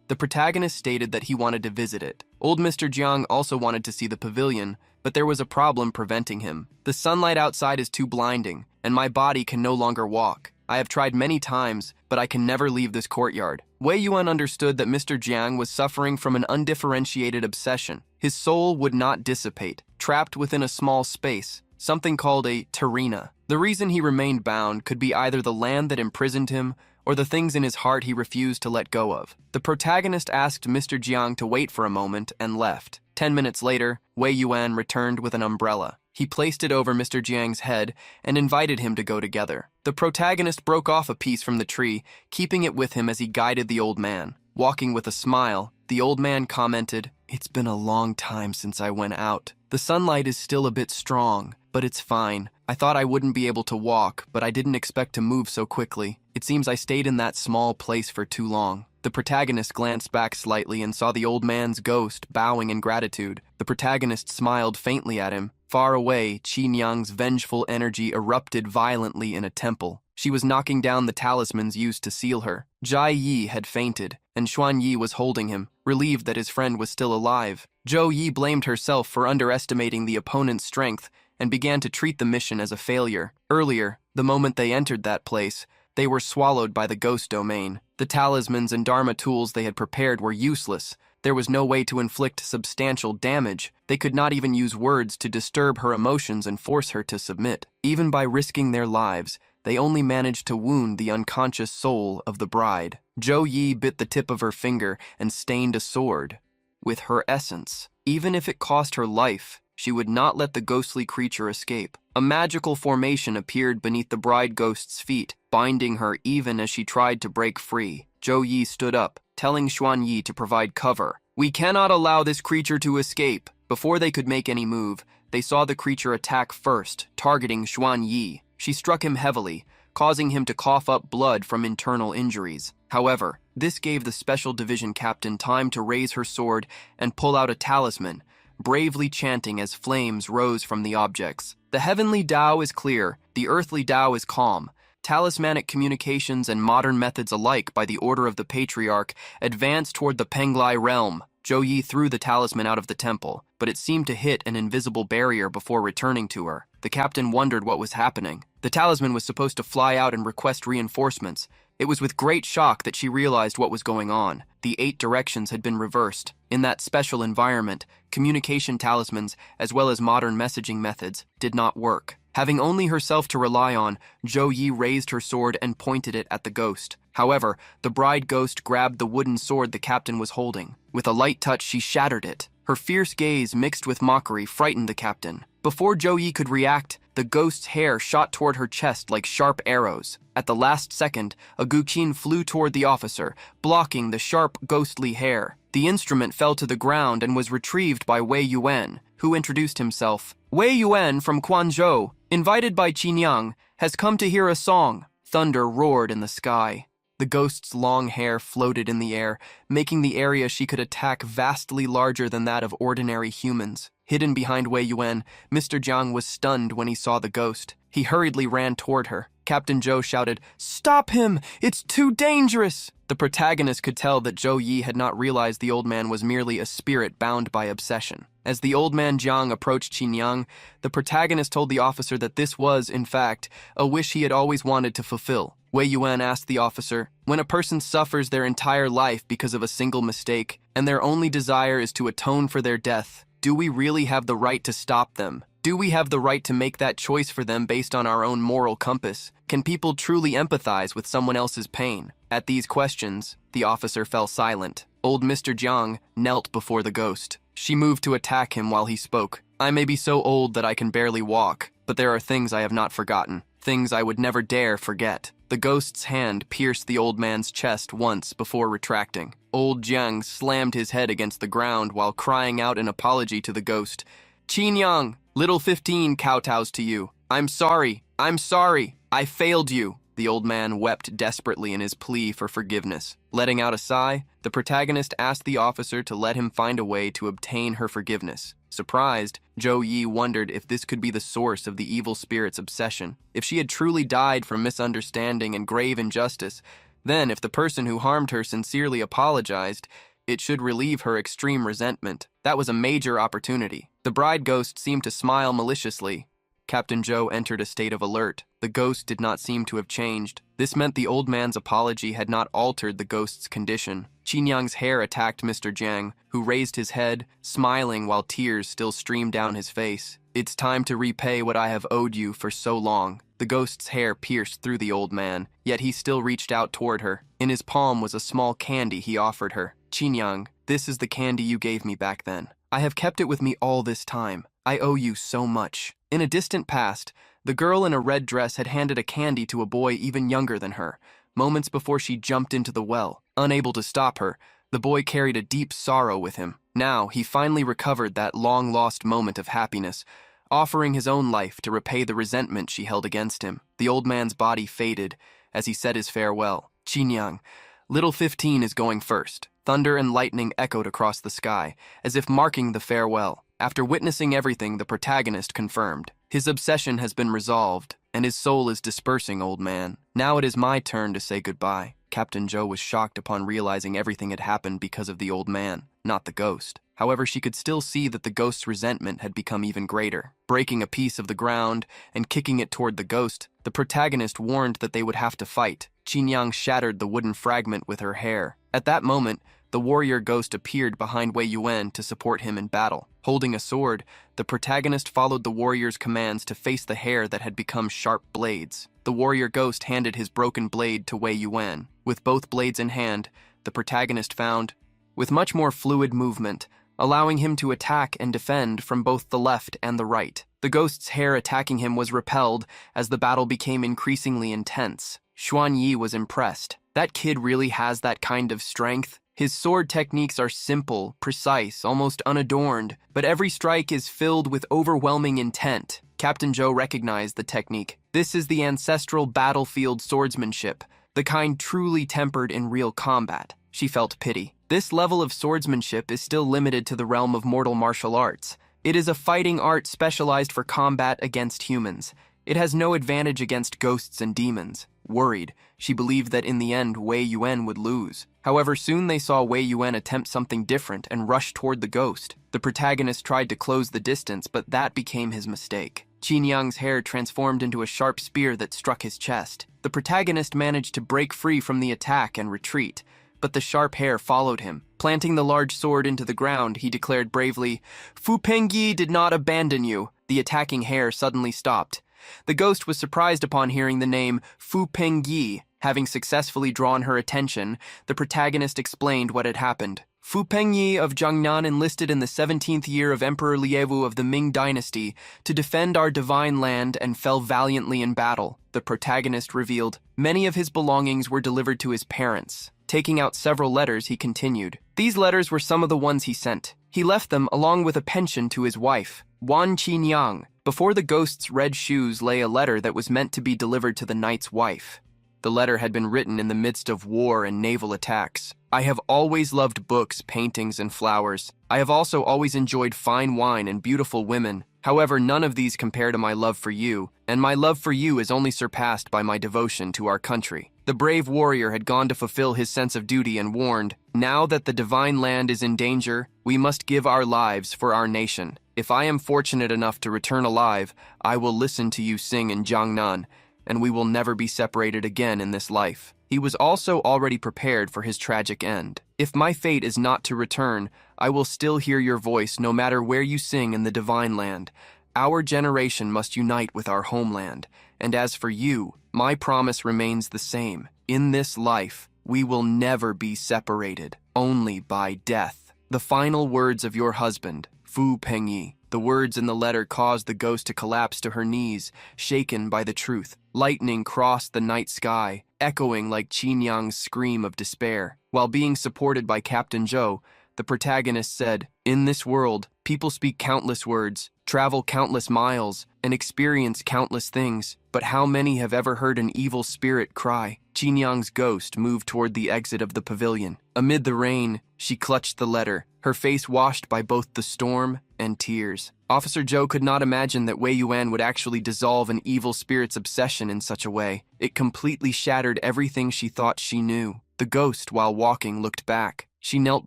the protagonist stated that he wanted to visit it. Old Mr. Jiang also wanted to see the pavilion, but there was a problem preventing him. "The sunlight outside is too blinding, and my body can no longer walk. I have tried many times, but I can never leave this courtyard." Wei Yuan understood that Mr. Jiang was suffering from an undifferentiated obsession. His soul would not dissipate, trapped within a small space, something called a terrena. The reason he remained bound could be either the land that imprisoned him or the things in his heart he refused to let go of. The protagonist asked Mr. Jiang to wait for a moment and left. 10 minutes later, Wei Yuan returned with an umbrella. He placed it over Mr. Jiang's head and invited him to go together. The protagonist broke off a piece from the tree, keeping it with him as he guided the old man. Walking with a smile, the old man commented, "It's been a long time since I went out. The sunlight is still a bit strong, but it's fine. I thought I wouldn't be able to walk, but I didn't expect to move so quickly. It seems I stayed in that small place for too long. The protagonist glanced back slightly and saw the old man's ghost bowing in gratitude. The protagonist smiled faintly at him. Far away, Qin Yang's vengeful energy erupted violently in a temple. She was knocking down the talismans used to seal her. Jai Yi had fainted, and Xuan Yi was holding him, relieved that his friend was still alive. Zhou Yi blamed herself for underestimating the opponent's strength and began to treat the mission as a failure. Earlier, the moment they entered that place, they were swallowed by the ghost domain. The talismans and dharma tools they had prepared were useless. There was no way to inflict substantial damage. They could not even use words to disturb her emotions and force her to submit. Even by risking their lives, they only managed to wound the unconscious soul of the bride. Zhou Yi bit the tip of her finger and stained a sword with her essence. Even if it cost her life, she would not let the ghostly creature escape. A magical formation appeared beneath the bride ghost's feet, binding her even as she tried to break free. Zhou Yi stood up, telling Xuan Yi to provide cover. "We cannot allow this creature to escape." Before they could make any move, they saw the creature attack first, targeting Xuan Yi. She struck him heavily, causing him to cough up blood from internal injuries. However, this gave the Special Division captain time to raise her sword and pull out a talisman, bravely chanting as flames rose from the objects. "The heavenly Tao is clear, the earthly Tao is calm." Talismanic communications and modern methods alike by the order of the Patriarch advanced toward the Penglai realm. Zhou Yi threw the talisman out of the temple, but it seemed to hit an invisible barrier before returning to her. The captain wondered what was happening. The talisman was supposed to fly out and request reinforcements. It was with great shock that she realized what was going on. The 8 directions had been reversed. In that special environment, communication talismans, as well as modern messaging methods, did not work. Having only herself to rely on, Zhou Yi raised her sword and pointed it at the ghost. However, the bride ghost grabbed the wooden sword the captain was holding. With a light touch, she shattered it. Her fierce gaze, mixed with mockery, frightened the captain. Before Zhou Yi could react, the ghost's hair shot toward her chest like sharp arrows. At the last second, a guqin flew toward the officer, blocking the sharp, ghostly hair. The instrument fell to the ground and was retrieved by Wei Yuan, who introduced himself. "Wei Yuan from Quanzhou, invited by Qin Yang, has come to hear a song." Thunder roared in the sky. The ghost's long hair floated in the air, making the area she could attack vastly larger than that of ordinary humans. Hidden behind Wei Yuan, Mr. Jiang was stunned when he saw the ghost. He hurriedly ran toward her. Captain Zhou shouted, "Stop him! It's too dangerous!" The protagonist could tell that Zhou Yi had not realized the old man was merely a spirit bound by obsession. As the old man Jiang approached Qin Yang, the protagonist told the officer that this was, in fact, a wish he had always wanted to fulfill. Wei Yuan asked the officer, "When a person suffers their entire life because of a single mistake, and their only desire is to atone for their death, do we really have the right to stop them? Do we have the right to make that choice for them based on our own moral compass? Can people truly empathize with someone else's pain?" At these questions, the officer fell silent. Old Mr. Jiang knelt before the ghost. She moved to attack him while he spoke. "I may be so old that I can barely walk, but there are things I have not forgotten, things I would never dare forget." The ghost's hand pierced the old man's chest once before retracting. Old Jiang slammed his head against the ground while crying out an apology to the ghost. "Qin Yang, little 15 kowtows to you. I'm sorry, I failed you." The old man wept desperately in his plea for forgiveness. Letting out a sigh, the protagonist asked the officer to let him find a way to obtain her forgiveness. Surprised, Zhou Yi wondered if this could be the source of the evil spirit's obsession. If she had truly died from misunderstanding and grave injustice, then if the person who harmed her sincerely apologized, it should relieve her extreme resentment. That was a major opportunity. The bride ghost seemed to smile maliciously. Captain Zhou entered a state of alert. The ghost did not seem to have changed. This meant the old man's apology had not altered the ghost's condition. Qin Yang's hair attacked Mr. Jiang, who raised his head, smiling while tears still streamed down his face. "It's time to repay what I have owed you for so long." The ghost's hair pierced through the old man, yet he still reached out toward her. In his palm was a small candy he offered her. "Qin Yang, this is the candy you gave me back then. I have kept it with me all this time. I owe you so much." In a distant past, the girl in a red dress had handed a candy to a boy even younger than her, moments before she jumped into the well. Unable to stop her, the boy carried a deep sorrow with him. Now, he finally recovered that long-lost moment of happiness. offering his own life to repay the resentment she held against him. The old man's body faded as he said his farewell. Qinyang, little 15 is going first. Thunder and lightning echoed across the sky, as if marking the farewell. After witnessing everything, the protagonist confirmed. His obsession has been resolved, and his soul is dispersing, old man. Now it is my turn to say goodbye. Captain Joe was shocked upon realizing everything had happened because of the old man, not the ghost. However, she could still see that the ghost's resentment had become even greater. Breaking a piece of the ground and kicking it toward the ghost, the protagonist warned that they would have to fight. Qinyang shattered the wooden fragment with her hair. At that moment, the warrior ghost appeared behind Wei Yuan to support him in battle. Holding a sword, the protagonist followed the warrior's commands to face the hair that had become sharp blades. The warrior ghost handed his broken blade to Wei Yuan. With both blades in hand, the protagonist found, with much more fluid movement, allowing him to attack and defend from both the left and the right. The ghost's hair attacking him was repelled as the battle became increasingly intense. Xuan Yi was impressed. That kid really has that kind of strength. His sword techniques are simple, precise, almost unadorned, but every strike is filled with overwhelming intent. Captain Joe recognized the technique. This is the ancestral battlefield swordsmanship, the kind truly tempered in real combat. She felt pity. This level of swordsmanship is still limited to the realm of mortal martial arts. It is a fighting art specialized for combat against humans. It has no advantage against ghosts and demons. Worried, she believed that in the end Wei Yuan would lose. However, soon they saw Wei Yuan attempt something different and rush toward the ghost. The protagonist tried to close the distance, but that became his mistake. Qinyang's hair transformed into a sharp spear that struck his chest. The protagonist managed to break free from the attack and retreat, but the sharp hair followed him. Planting the large sword into the ground, he declared bravely, "Fu Pengyi did not abandon you." The attacking hair suddenly stopped. The ghost was surprised upon hearing the name Fu Pengyi. Having successfully drawn her attention, the protagonist explained what had happened. Fu Pengyi of Jiangnan enlisted in the 17th year of Emperor Liewu of the Ming dynasty to defend our divine land and fell valiantly in battle. The protagonist revealed many of his belongings were delivered to his parents. Taking out several letters, he continued. These letters were some of the ones he sent. He left them along with a pension to his wife, Wan Qinyang. Before the ghost's red shoes lay a letter that was meant to be delivered to the knight's wife. The letter had been written in the midst of war and naval attacks. I have always loved books, paintings, and flowers. I have also always enjoyed fine wine and beautiful women. However, none of these compare to my love for you, and my love for you is only surpassed by my devotion to our country. The brave warrior had gone to fulfill his sense of duty and warned, now that the divine land is in danger, we must give our lives for our nation. If I am fortunate enough to return alive, I will listen to you sing in Jiangnan, and we will never be separated again in this life. He was also already prepared for his tragic end. If my fate is not to return, I will still hear your voice no matter where you sing in the divine land. Our generation must unite with our homeland. And as for you, my promise remains the same. In this life, we will never be separated, only by death. The final words of your husband, Fu Pengyi. The words in the letter caused the ghost to collapse to her knees, shaken by the truth. Lightning crossed the night sky, echoing like Qinyang's scream of despair. While being supported by Captain Zhou, the protagonist said, in this world, people speak countless words, travel countless miles, and experience countless things. But how many have ever heard an evil spirit cry? Qinyang's ghost moved toward the exit of the pavilion. Amid the rain, she clutched the letter, her face washed by both the storm and tears. Officer Zhou could not imagine that Wei Yuan would actually dissolve an evil spirit's obsession in such a way. It completely shattered everything she thought she knew. The ghost, while walking, looked back. She knelt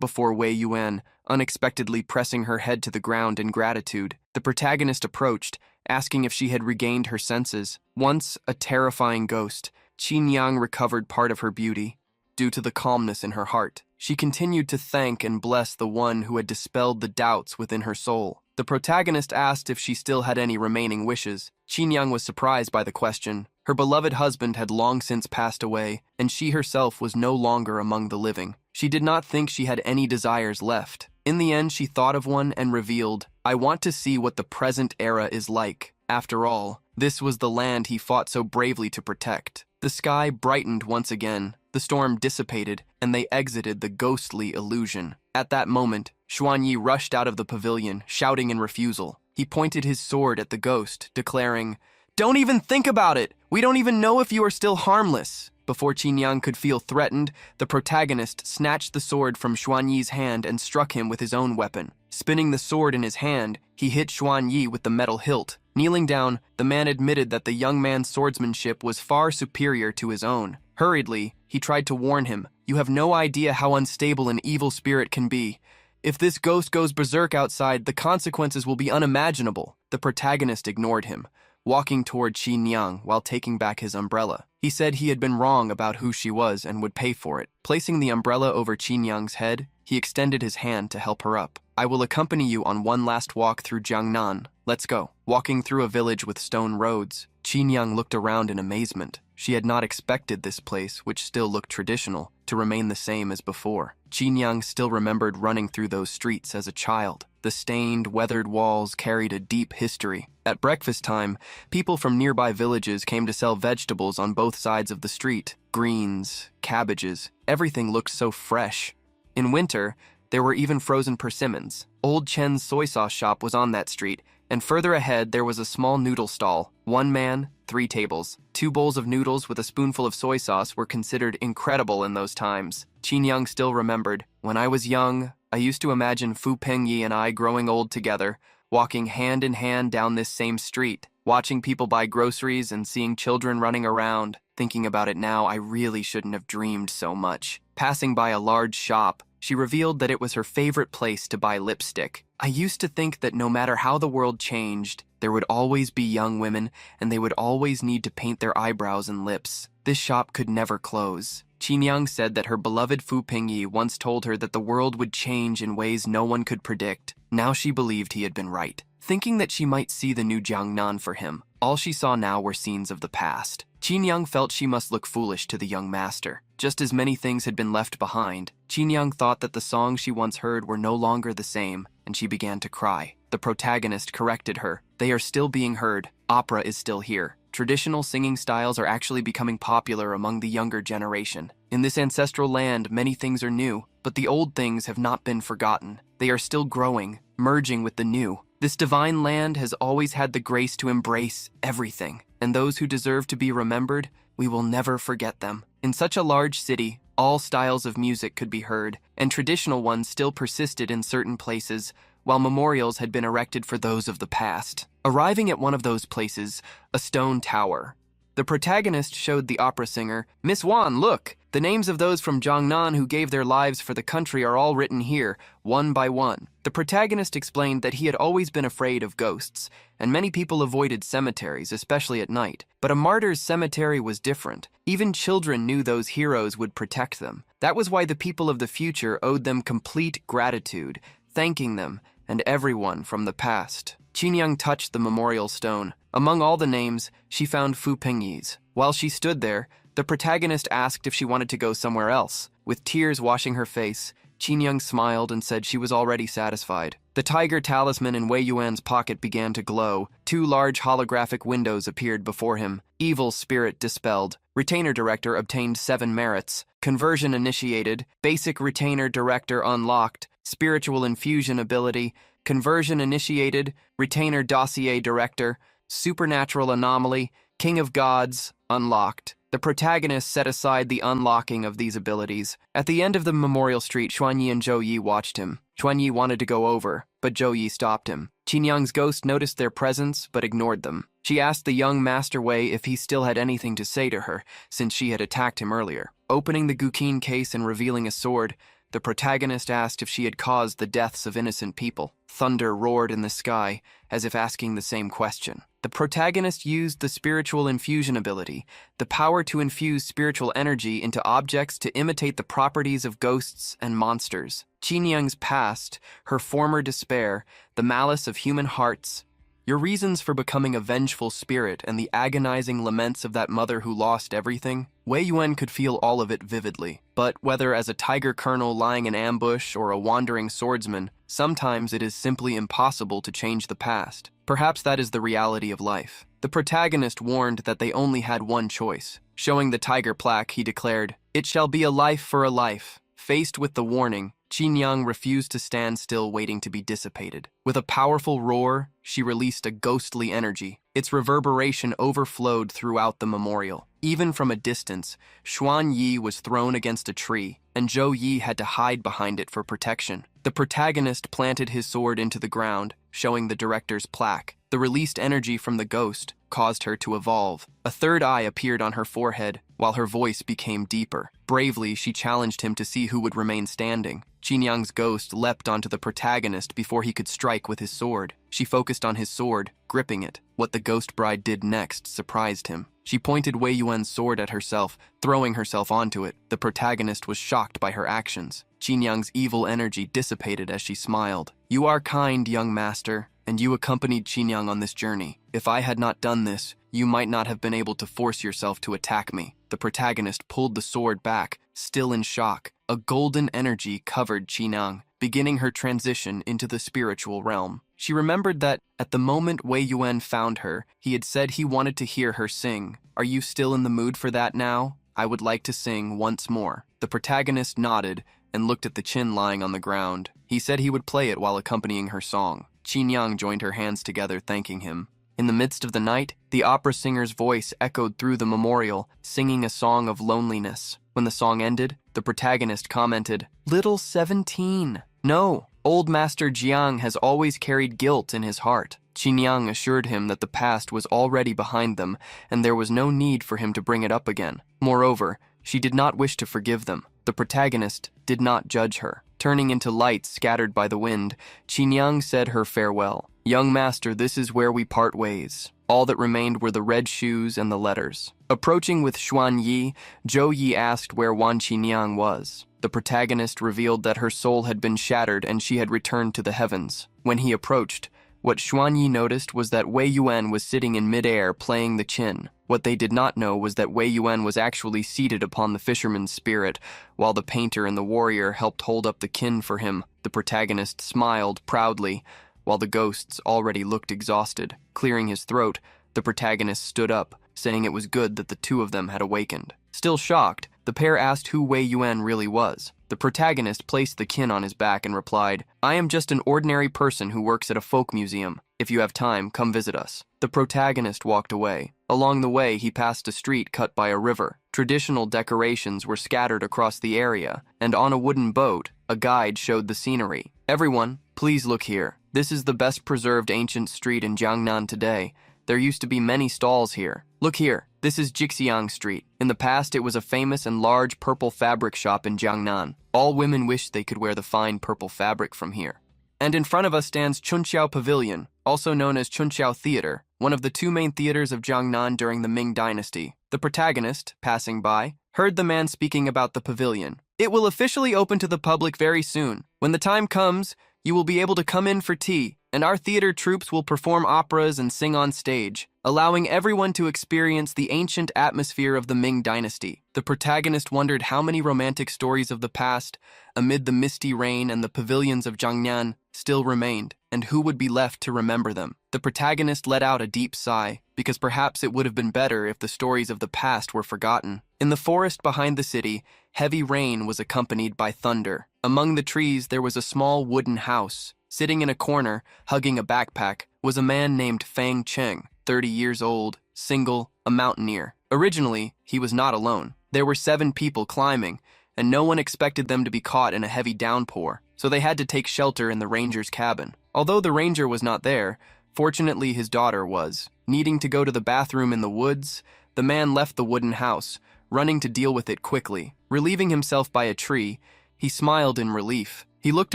before Wei Yuan, unexpectedly pressing her head to the ground in gratitude. The protagonist approached, asking if she had regained her senses. Once a terrifying ghost, Qinyang recovered part of her beauty, due to the calmness in her heart. She continued to thank and bless the one who had dispelled the doubts within her soul. The protagonist asked if she still had any remaining wishes. Qinyang was surprised by the question. Her beloved husband had long since passed away, and she herself was no longer among the living. She did not think she had any desires left. In the end, she thought of one and revealed, I want to see what the present era is like. After all, this was the land he fought so bravely to protect. The sky brightened once again, the storm dissipated, and they exited the ghostly illusion. At that moment, Xuan Yi rushed out of the pavilion, shouting in refusal. He pointed his sword at the ghost, declaring, "Don't even think about it! We don't even know if you are still harmless!" Before Qin could feel threatened, the protagonist snatched the sword from Xuanyi's hand and struck him with his own weapon. Spinning the sword in his hand, he hit Xuanyi with the metal hilt. Kneeling down, the man admitted that the young man's swordsmanship was far superior to his own. Hurriedly, he tried to warn him, "You have no idea how unstable an evil spirit can be. If this ghost goes berserk outside, the consequences will be unimaginable." The protagonist ignored him, walking toward Qin while taking back his umbrella. He said he had been wrong about who she was and would pay for it. Placing the umbrella over Qin head, he extended his hand to help her up. "I will accompany you on one last walk through Jiangnan. Let's go." Walking through a village with stone roads, Qin looked around in amazement. She had not expected this place, which still looked traditional, to remain the same as before. Qin still remembered running through those streets as a child. The stained, weathered walls carried a deep history. At breakfast time, people from nearby villages came to sell vegetables on both sides of the street. Greens, cabbages, everything looked so fresh. In winter, there were even frozen persimmons. Old Chen's soy sauce shop was on that street, and further ahead there was a small noodle stall. 1 man, 3 tables. 2 bowls of noodles with a spoonful of soy sauce were considered incredible in those times. Qin still remembered, "When I was young, I used to imagine Fu Pengyi and I growing old together, walking hand in hand down this same street, watching people buy groceries and seeing children running around. Thinking about it now, I really shouldn't have dreamed so much." Passing by a large shop, she revealed that it was her favorite place to buy lipstick. "I used to think that no matter how the world changed, there would always be young women and they would always need to paint their eyebrows and lips. This shop could never close." Qin said that her beloved Fu Pengyi once told her that the world would change in ways no one could predict. Now she believed he had been right. Thinking that she might see the new Jiangnan for him, all she saw now were scenes of the past. Qin felt she must look foolish to the young master. Just as many things had been left behind, Qin thought that the songs she once heard were no longer the same, and she began to cry. The protagonist corrected her. "They are still being heard. Opera is still here. Traditional singing styles are actually becoming popular among the younger generation. In this ancestral land, many things are new, but the old things have not been forgotten. They are still growing, merging with the new. This divine land has always had the grace to embrace everything, and those who deserve to be remembered, we will never forget them." In such a large city, all styles of music could be heard, and traditional ones still persisted in certain places, while memorials had been erected for those of the past. Arriving at one of those places, a stone tower, the protagonist showed the opera singer, "Miss Wan, look! The names of those from Jiangnan who gave their lives for the country are all written here, one by one." The protagonist explained that he had always been afraid of ghosts, and many people avoided cemeteries, especially at night. But a martyr's cemetery was different. Even children knew those heroes would protect them. That was why the people of the future owed them complete gratitude, thanking them and everyone from the past. Qin touched the memorial stone. Among all the names, she found Fu Pengyi's. While she stood there, the protagonist asked if she wanted to go somewhere else. With tears washing her face, Qin smiled and said she was already satisfied. The tiger talisman in Wei Yuan's pocket began to glow. 2 large holographic windows appeared before him. Evil spirit dispelled. Retainer director obtained 7 merits. Conversion initiated. Basic retainer director unlocked. Spiritual infusion ability. Conversion initiated. Retainer dossier director. Supernatural anomaly. King of gods unlocked. The protagonist set aside the unlocking of these abilities. At the end of the memorial street, Xuanyi and Zhou Yi watched him. Xuanyi wanted to go over, but Zhou Yi stopped him. Qin ghost noticed their presence, but ignored them. She asked the young Master Wei if he still had anything to say to her, since she had attacked him earlier. Opening the Guqin case and revealing a sword, the protagonist asked if she had caused the deaths of innocent people. Thunder roared in the sky, as if asking the same question. The protagonist used the spiritual infusion ability, the power to infuse spiritual energy into objects to imitate the properties of ghosts and monsters. Qin past, her former despair, the malice of human hearts, your reasons for becoming a vengeful spirit, and the agonizing laments of that mother who lost everything. Wei Yuan could feel all of it vividly, but whether as a tiger colonel lying in ambush or a wandering swordsman, sometimes it is simply impossible to change the past. Perhaps that is the reality of life. The protagonist warned that they only had one choice. Showing the tiger plaque, he declared, "It shall be a life for a life." Faced with the warning, Qin Yang refused to stand still, waiting to be dissipated. With a powerful roar, she released a ghostly energy. Its reverberation overflowed throughout the memorial. Even from a distance, Xuan Yi was thrown against a tree, and Zhou Yi had to hide behind it for protection. The protagonist planted his sword into the ground, showing the director's plaque. The released energy from the ghost caused her to evolve. A third eye appeared on her forehead, while her voice became deeper. Bravely, she challenged him to see who would remain standing. Qin Yang's ghost leapt onto the protagonist before he could strike with his sword. She focused on his sword, gripping it. What the ghost bride did next surprised him. She pointed Wei Yuan's sword at herself, throwing herself onto it. The protagonist was shocked by her actions. Qin Yang's evil energy dissipated as she smiled. "You are kind, young master, and you accompanied Qin Yang on this journey. If I had not done this, you might not have been able to force yourself to attack me." The protagonist pulled the sword back, still in shock. A golden energy covered Qin Yang, beginning her transition into the spiritual realm. She remembered that, at the moment Wei Yuan found her, he had said he wanted to hear her sing. "Are you still in the mood for that now? I would like to sing once more." The protagonist nodded and looked at the chin lying on the ground. He said he would play it while accompanying her song. Qin Yang joined her hands together, thanking him. In the midst of the night, the opera singer's voice echoed through the memorial, singing a song of loneliness. When the song ended, the protagonist commented, "Little 17. No, old Master Jiang has always carried guilt in his heart." Qin Yang assured him that the past was already behind them, and there was no need for him to bring it up again. Moreover, she did not wish to forgive them. The protagonist did not judge her. Turning into light scattered by the wind, Qin Yang said her farewell. "Young master, this is where we part ways." All that remained were the red shoes and the letters. Approaching with Xuan Yi, Zhou Yi asked where Wan Qin Yang was. The protagonist revealed that her soul had been shattered and she had returned to the heavens. When he approached, what Xuan Yi noticed was that Wei Yuan was sitting in midair playing the qin. What they did not know was that Wei Yuan was actually seated upon the fisherman's spirit, while the painter and the warrior helped hold up the qin for him. The protagonist smiled proudly, while the ghosts already looked exhausted. Clearing his throat, the protagonist stood up, saying it was good that the two of them had awakened. Still shocked, the pair asked who Wei Yuan really was. The protagonist placed the qin on his back and replied, "I am just an ordinary person who works at a folk museum. If you have time, come visit us." The protagonist walked away. Along the way, he passed a street cut by a river. Traditional decorations were scattered across the area, and on a wooden boat, a guide showed the scenery. "Everyone, please look here. This is the best preserved ancient street in Jiangnan today. There used to be many stalls here. Look here, this is Jixiang Street. In the past, it was a famous and large purple fabric shop in Jiangnan. All women wished they could wear the fine purple fabric from here. And in front of us stands Chunqiao Pavilion, also known as Chunqiao Theater, one of the two main theaters of Jiangnan during the Ming Dynasty." The protagonist, passing by, heard the man speaking about the pavilion. "It will officially open to the public very soon. When the time comes, you will be able to come in for tea, and our theater troupes will perform operas and sing on stage, allowing everyone to experience the ancient atmosphere of the Ming Dynasty." The protagonist wondered how many romantic stories of the past, amid the misty rain and the pavilions of Jiangnan, still remained, and who would be left to remember them. The protagonist let out a deep sigh, because perhaps it would have been better if the stories of the past were forgotten. In the forest behind the city, heavy rain was accompanied by thunder. Among the trees, there was a small wooden house. Sitting in a corner, hugging a backpack, was a man named Fang Cheng, 30 years old, single, a mountaineer. Originally, he was not alone. There were 7 people climbing, and no one expected them to be caught in a heavy downpour, so they had to take shelter in the ranger's cabin. Although the ranger was not there, fortunately his daughter was. Needing to go to the bathroom in the woods, the man left the wooden house, running to deal with it quickly. Relieving himself by a tree, he smiled in relief. He looked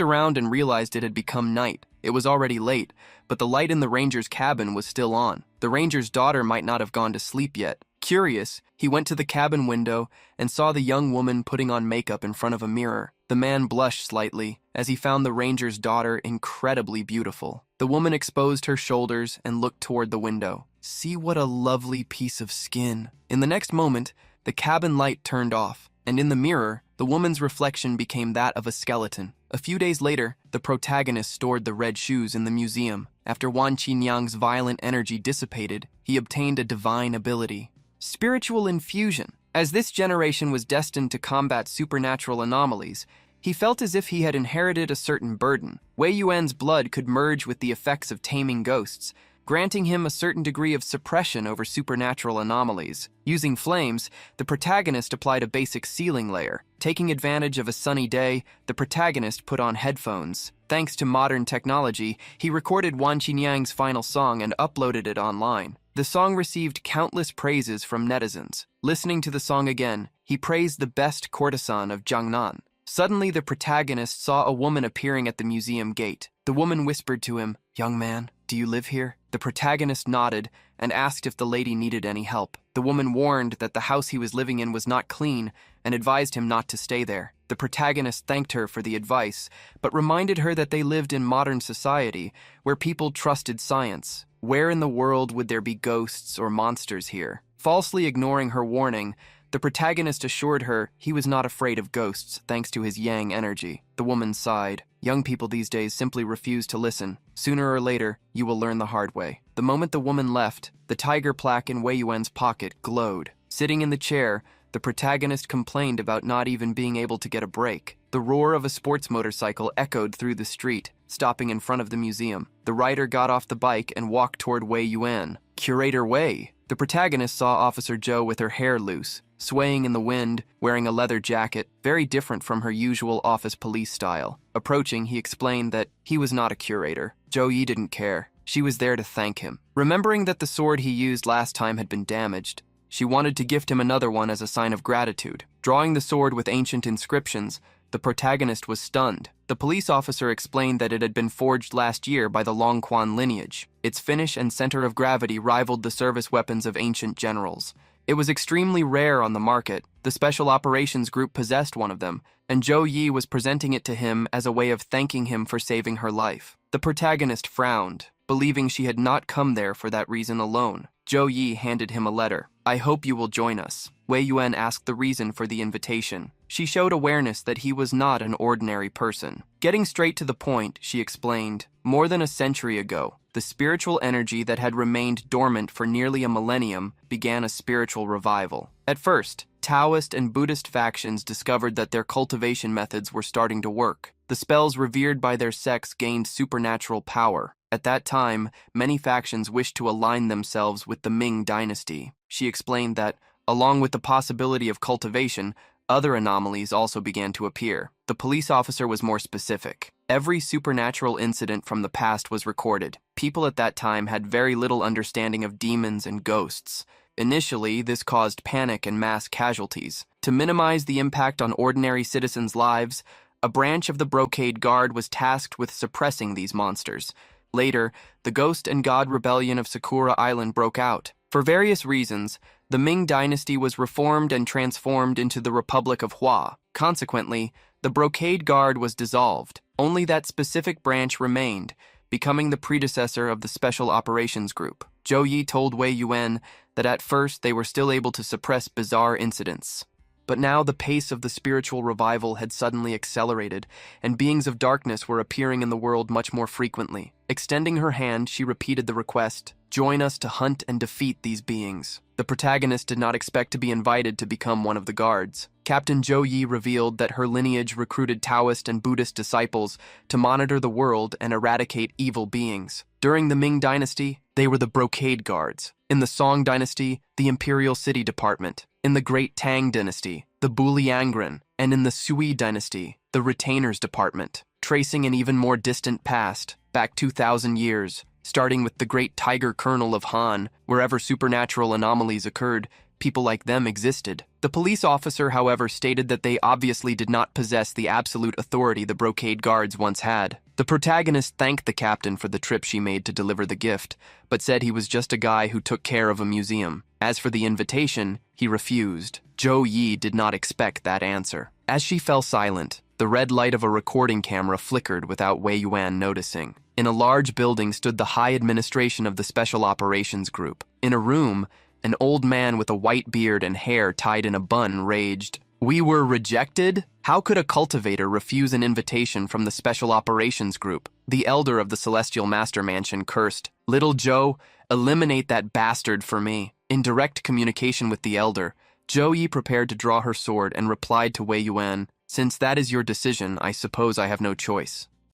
around and realized it had become night. It was already late, but the light in the ranger's cabin was still on. The ranger's daughter might not have gone to sleep yet. Curious, he went to the cabin window and saw the young woman putting on makeup in front of a mirror. The man blushed slightly as he found the ranger's daughter incredibly beautiful. The woman exposed her shoulders and looked toward the window. "See what a lovely piece of skin." In the next moment, the cabin light turned off, and in the mirror, the woman's reflection became that of a skeleton. A few days later, the protagonist stored the red shoes in the museum. After Wan Qinyang's violent energy dissipated, he obtained a divine ability: spiritual infusion. As this generation was destined to combat supernatural anomalies, He felt as if he had inherited a certain burden. Wei Yuan's blood could merge with the effects of taming ghosts, granting him a certain degree of suppression over supernatural anomalies. Using flames, the protagonist applied a basic ceiling layer. Taking advantage of a sunny day, the protagonist put on headphones. Thanks to modern technology, he recorded Wan Qinyang's final song and uploaded it online. The song received countless praises from netizens. Listening to the song again, he praised the best courtesan of Jiangnan. Suddenly, the protagonist saw a woman appearing at the museum gate. The woman whispered to him, "Young man, do you live here?" The protagonist nodded and asked if the lady needed any help. The woman warned that the house he was living in was not clean and advised him not to stay there. The protagonist thanked her for the advice, but reminded her that they lived in modern society where people trusted science. Where in the world would there be ghosts or monsters here? Falsely ignoring her warning, the protagonist assured her he was not afraid of ghosts thanks to his yang energy. The woman sighed. Young people these days simply refuse to listen. Sooner or later, you will learn the hard way. The moment the woman left, the tiger plaque in Wei Yuan's pocket glowed. Sitting in the chair, the protagonist complained about not even being able to get a break. The roar of a sports motorcycle echoed through the street, stopping in front of the museum. The rider got off the bike and walked toward Wei Yuan. Curator Wei. The protagonist saw Officer Zhou with her hair loose, swaying in the wind, wearing a leather jacket, very different from her usual office police style. Approaching, he explained that he was not a curator. Zhou Yi didn't care. She was there to thank him. Remembering that the sword he used last time had been damaged, she wanted to gift him another one as a sign of gratitude. Drawing the sword with ancient inscriptions, the protagonist was stunned. The police officer explained that it had been forged last year by the Longquan lineage. Its finish and center of gravity rivaled the service weapons of ancient generals. It was extremely rare on the market. The Special Operations Group possessed one of them, and Zhou Yi was presenting it to him as a way of thanking him for saving her life. The protagonist frowned, believing she had not come there for that reason alone. Zhou Yi handed him a letter. "I hope you will join us." Wei Yuan asked the reason for the invitation. She showed awareness that he was not an ordinary person. Getting straight to the point, she explained, more than a century ago, the spiritual energy that had remained dormant for nearly a millennium began a spiritual revival. At first, Taoist and Buddhist factions discovered that their cultivation methods were starting to work. The spells revered by their sects gained supernatural power. At that time, many factions wished to align themselves with the Ming dynasty. She explained that, along with the possibility of cultivation, other anomalies also began to appear. The police officer was more specific. Every supernatural incident from the past was recorded. People at that time had very little understanding of demons and ghosts. Initially, this caused panic and mass casualties. To minimize the impact on ordinary citizens' lives, a branch of the Brocade Guard was tasked with suppressing these monsters. Later, the Ghost and God Rebellion of Sakura Island broke out. For various reasons, the Ming dynasty was reformed and transformed into the Republic of Hua. Consequently, the Brocade Guard was dissolved. Only that specific branch remained, becoming the predecessor of the Special Operations Group. Zhou Yi told Wei Yuan that at first they were still able to suppress bizarre incidents. But now the pace of the spiritual revival had suddenly accelerated, and beings of darkness were appearing in the world much more frequently. Extending her hand, she repeated the request, "Join us to hunt and defeat these beings." The protagonist did not expect to be invited to become one of the guards. Captain Zhou Yi revealed that her lineage recruited Taoist and Buddhist disciples to monitor the world and eradicate evil beings. During the Ming dynasty, they were the Brocade Guards. In the Song dynasty, the Imperial City Department. In the Great Tang dynasty, the Buliangren, and in the Sui dynasty, the Retainers Department. Tracing an even more distant past, back 2,000 years, starting with the Great Tiger Colonel of Han, wherever supernatural anomalies occurred, people like them existed. The police officer, however, stated that they obviously did not possess the absolute authority the Brocade Guards once had. The protagonist thanked the captain for the trip she made to deliver the gift, but said he was just a guy who took care of a museum. As for the invitation, he refused. Zhou Yi did not expect that answer. As she fell silent, the red light of a recording camera flickered without Wei Yuan noticing. In a large building stood the high administration of the Special Operations Group. In a room, an old man with a white beard and hair tied in a bun raged, "We were rejected? How could a cultivator refuse an invitation from the Special Operations Group?" The elder of the Celestial Master Mansion cursed, "Little Zhou, eliminate that bastard for me." In direct communication with the elder, Zhou Yi prepared to draw her sword and replied to Wei Yuan, Since that is your decision, I suppose I have no choice.